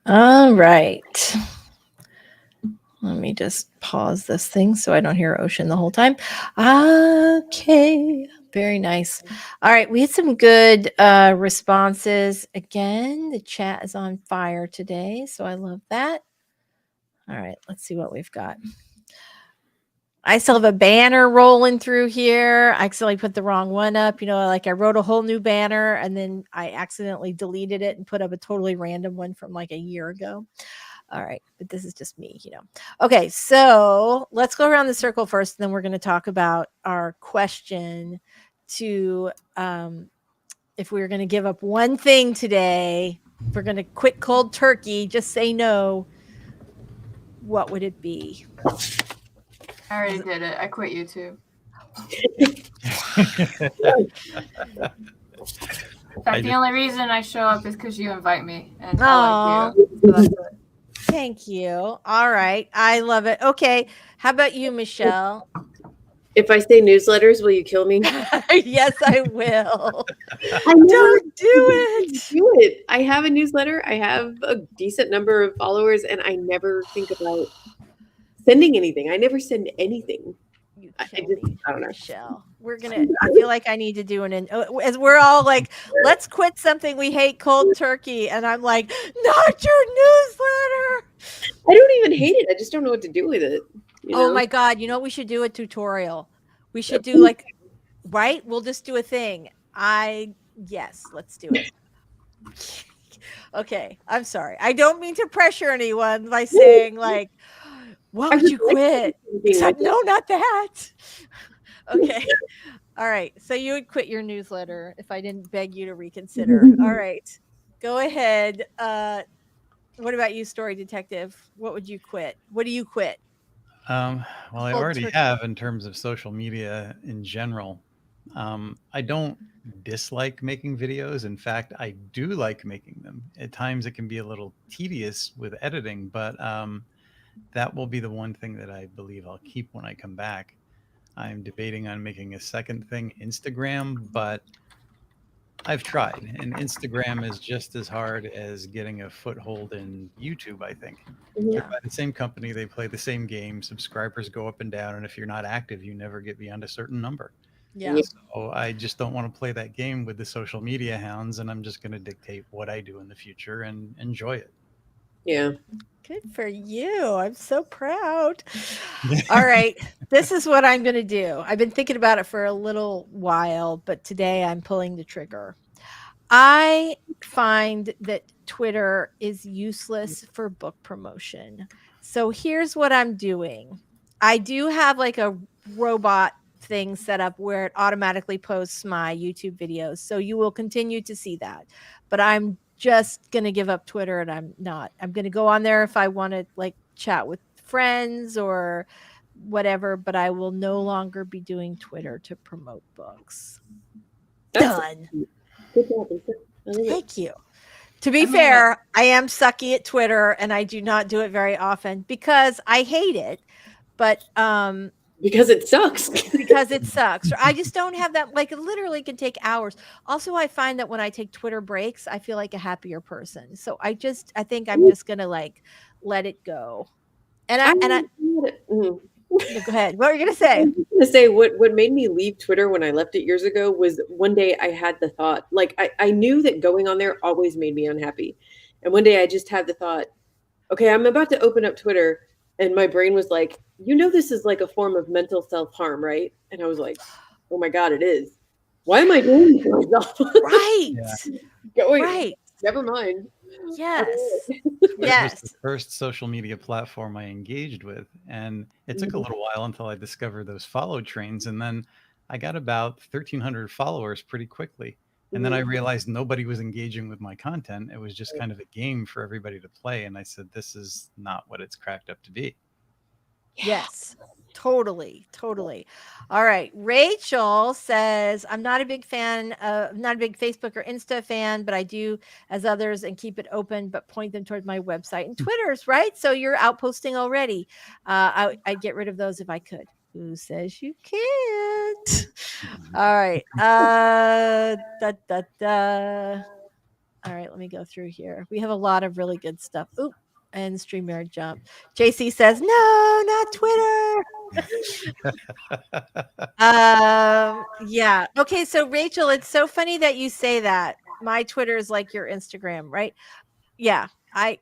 All right. Let me just pause this thing so I don't hear ocean the whole time. Okay. Very nice. All right. We had some good responses. Again, the chat is on fire today. So I love that. All right. Let's see what we've got. I still have a banner rolling through here. I accidentally put the wrong one up. You know, like I wrote a whole new banner and then I accidentally deleted it and put up a totally random one from like a year ago. All right. But this is just me, you know. Okay. So let's go around the circle first. And then we're going to talk about our question to, if we were going to give up one thing today, if we're going to quit cold turkey, just say no, what would it be?
I already did it. I quit YouTube. In fact, the only reason I show up is because you invite me, and I like you. So that's it.
Thank you. All right. I love it. Okay. How about you, Michelle?
If I say newsletters, will you kill me?
Yes, I will.
I never
Don't do it.
do it. I have a newsletter. I have a decent number of followers, and I never think about sending anything. I never send anything.
You
I
kill
just,
me,
I don't know.
Michelle. I feel like I need to do as we're all like, let's quit something we hate cold turkey. And I'm like, not your newsletter.
I don't even hate it. I just don't know what to do with it. You know?
Oh my God. You know, we should do a tutorial. We should do like, right? We'll just do a thing. Yes, let's do it. Okay. I'm sorry. I don't mean to pressure anyone by saying like, what would you quit? Except, no, not that. Okay. All right. So you would quit your newsletter if I didn't beg you to reconsider. All right. Go ahead. What about you, Story Detective? What would you quit? What do you quit?
Well, I
Cold
already
turkey.
have in terms of social media in general. I don't dislike making videos. In fact, I do like making them. At times it can be a little tedious with editing, but that will be the one thing that I believe I'll keep when I come back. I'm debating on making a second thing, Instagram, but I've tried, and Instagram is just as hard as getting a foothold in YouTube, I think. They're
Yeah.
by the same company, they play the same game, subscribers go up and down, and if you're not active, you never get beyond a certain number.
Yeah.
So I just don't want to play that game with the social media hounds, and I'm just going to dictate what I do in the future and enjoy it.
Yeah.
Good for you. I'm so proud. All right. This is what I'm going to do. I've been thinking about it for a little while, but today I'm pulling the trigger. I find that Twitter is useless for book promotion. So here's what I'm doing. I do have like a robot thing set up where it automatically posts my YouTube videos. So you will continue to see that. But I'm just going to give up Twitter and I'm going to go on there if I want to like chat with friends or whatever, but I will no longer be doing Twitter to promote books. Done.
Good job, Lisa. I love it.
Thank you. To be fair, I am sucky at Twitter and I do not do it very often because I hate it. But
because it sucks.
because it sucks. I just don't have that, like it literally can take hours. Also, I find that when I take Twitter breaks, I feel like a happier person. So I think I'm just gonna like let it go. Go ahead. What were you gonna say?
I was gonna say what made me leave Twitter when I left it years ago was one day I had the thought, like I knew that going on there always made me unhappy. And one day I just had the thought, okay, I'm about to open up Twitter. And my brain was like, you know, this is like a form of mental self-harm, right? And I was like, oh my God, it is. Why am I doing this to myself?
Right.
Right. Never mind.
Yes.
Yes. It was the first social media platform I engaged with. And it took a little while until I discovered those follow trains. And then I got about 1,300 followers pretty quickly. And then I realized nobody was engaging with my content. It was just kind of a game for everybody to play. And I said, this is not what it's cracked up to be.
Yes, totally. All right. Rachel says, I'm not a big Facebook or Insta fan, but I do as others and keep it open, but point them toward my website and Twitter's, right? So you're outposting already. I'd get rid of those if I could. Who says you can't? All right. All right, let me go through here. We have a lot of really good stuff. Oop, and StreamYard jump. JC says, no, not Twitter. Yeah. Okay, so Rachel, it's so funny that you say that. My Twitter is like your Instagram, right? Yeah, I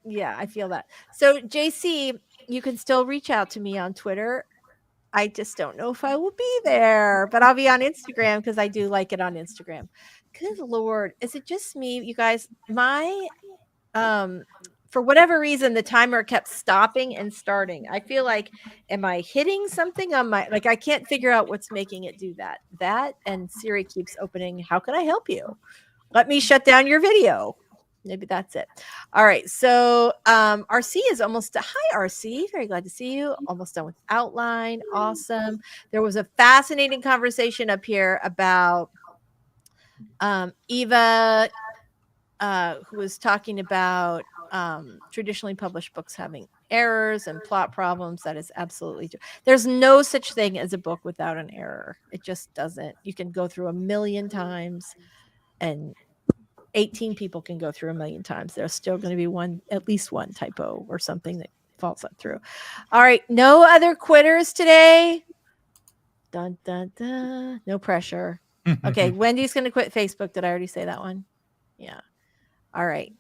feel that. So JC, you can still reach out to me on Twitter. I just don't know if I will be there, but I'll be on Instagram because I do like it on Instagram. Good Lord. Is it just me? You guys, my for whatever reason, the timer kept stopping and starting. I feel like, am I hitting something on my, like, I can't figure out what's making it do that. That and Siri keeps opening. How can I help you? Let me shut down your video. Maybe that's it. All right. So RC is almost hi RC. Very glad to see you. Almost done with outline. Awesome. There was a fascinating conversation up here about Eva, who was talking about traditionally published books having errors and plot problems. That is absolutely true. There's no such thing as a book without an error. It just doesn't. You can go through 1,000,000 times and 18 people can go through 1,000,000 times. There's still going to be at least one typo or something that falls up through. All right. No other quitters today. Dun, dun, dun. No pressure. Okay. Wendy's going to quit Facebook. Did I already say that one? Yeah. All right.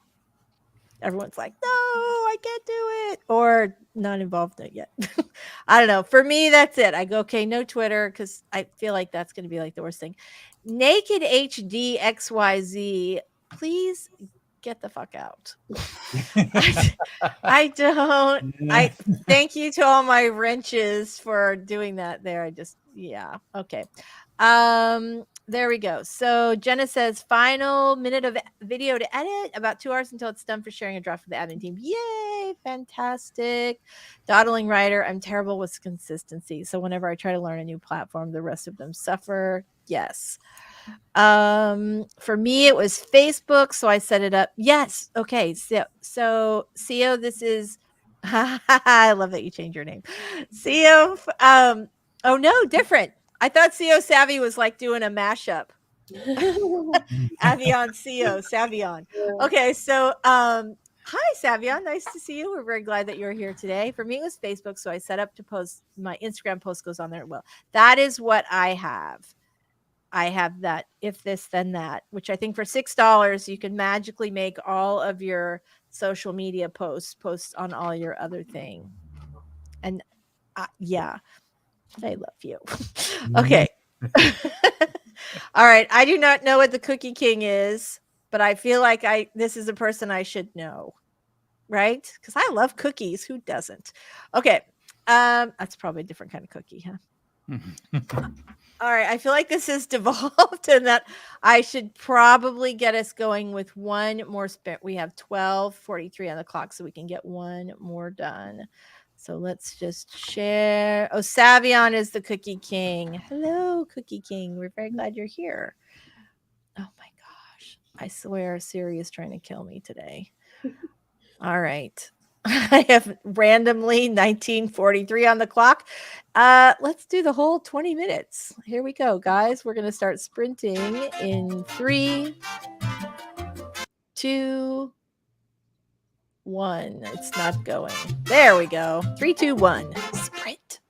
Everyone's like, no, I can't do it. Or not involved in it yet. I don't know. For me, that's it. I go, okay, no Twitter, because I feel like that's going to be like the worst thing. Naked HD XYZ, please get the fuck out. I don't. I thank you to all my wrenches for doing that there. I just, yeah. Okay. There we go. So Jenna says final minute of video to edit, about 2 hours until it's done for sharing a draft with the admin team. Yay, fantastic. Dawdling writer, I'm terrible with consistency. So whenever I try to learn a new platform, the rest of them suffer. Yes. For me it was Facebook, so I set it up. Yes. Okay. So CEO, this is I love that you changed your name. CEO, oh no, different. I thought CEO Savvy was like doing a mashup. Avion CEO, Savion. Okay, so hi Savion, nice to see you. We're very glad that you're here today. For me it was Facebook, so I set up to post. My Instagram post goes on there. Well, that is what I have. I have that if this then that, which I think for $6 you can magically make all of your social media posts on all your other thing. And yeah, I love you. Okay. All right. I do not know what the Cookie King is, but I feel like this is a person I should know. Right? Because I love cookies. Who doesn't? Okay. That's probably a different kind of cookie, huh? All right. I feel like this has devolved and that I should probably get us going with one more sprint. We have 12:43 on the clock, so we can get one more done. So let's just share. Oh, Savion is the Cookie King. Hello, Cookie King. We're very glad you're here. Oh my gosh. I swear Siri is trying to kill me today. All right. I have randomly 19:43 on the clock. Let's do the whole 20 minutes. Here we go, guys. We're going to start sprinting in 3, 2, 1. It's not going. There we go. 3, 2, 1. Sprint.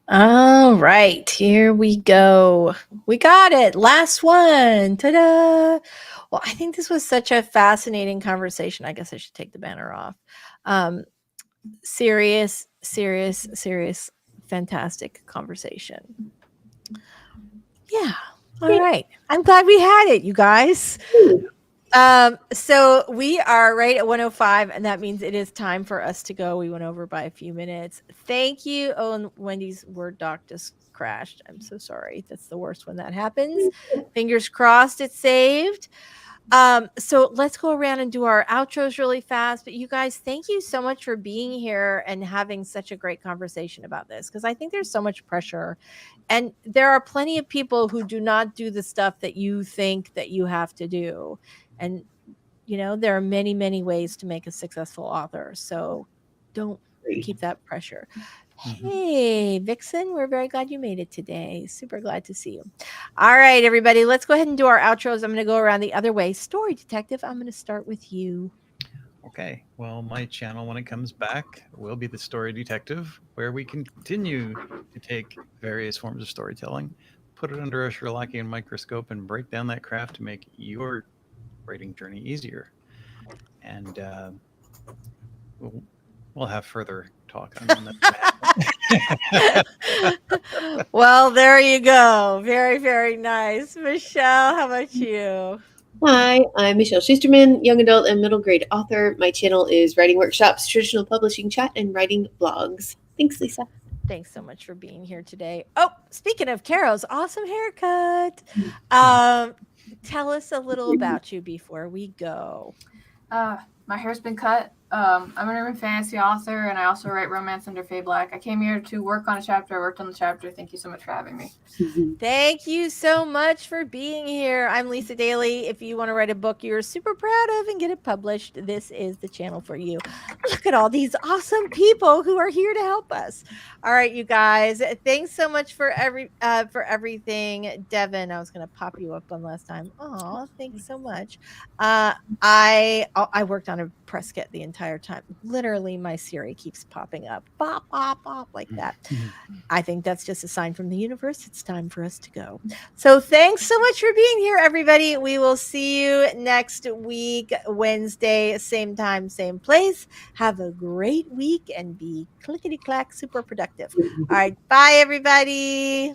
All right, here we go. We got it. Last one. Ta-da. Well, I think this was such a fascinating conversation. I guess I should take the banner off. Serious, fantastic conversation. Yeah. All right. I'm glad we had it, you guys. So we are right at 105, and that means it is time for us to go. We went over by a few minutes. Thank you. Oh, and Wendy's Word doc just crashed. I'm so sorry. That's the worst when that happens. Fingers crossed it's saved. So let's go around and do our outros really fast. But you guys, thank you so much for being here and having such a great conversation about this, because I think there's so much pressure. And there are plenty of people who do not do the stuff that you think that you have to do. And, you know, there are many, many ways to make a successful author. So don't keep that pressure. Hey, Vixen, we're very glad you made it today. Super glad to see you. All right, everybody, let's go ahead and do our outros. I'm going to go around the other way. Story Detective, I'm going to start with you.
Okay, well, my channel, when it comes back, will be the Story Detective, where we continue to take various forms of storytelling, put it under a Sherlockian microscope, and break down that craft to make your writing journey easier. And we'll have further talk on that.
Well, there you go. Very, very nice. Michelle, how about you?
Hi, I'm Michelle Schusterman, young adult and middle grade author. My channel is Writing Workshops, Traditional Publishing Chat, and Writing Blogs. Thanks, Lisa.
Thanks so much for being here today. Oh, speaking of Carol's awesome haircut, tell us a little about you before we go.
My hair's been cut. I'm an urban fantasy author, and I also write romance under Faye Black. I came here to work on a chapter. I worked on the chapter. Thank you so much for having me.
Thank you so much for being here. I'm Lisa Daly. If you want to write a book you're super proud of and get it published, this is the channel for you. Look at all these awesome people who are here to help us. All right, you guys. Thanks so much for everything. Devin, I was going to pop you up one last time. Oh, thanks so much. I worked on a press kit the entire time. Literally, my Siri keeps popping up, pop, pop, pop, like that. I think that's just a sign from the universe. It's time for us to go. So thanks so much for being here, everybody. We will see you next week, Wednesday, same time, same place. Have a great week and be clickety-clack super productive. All right. Bye, everybody.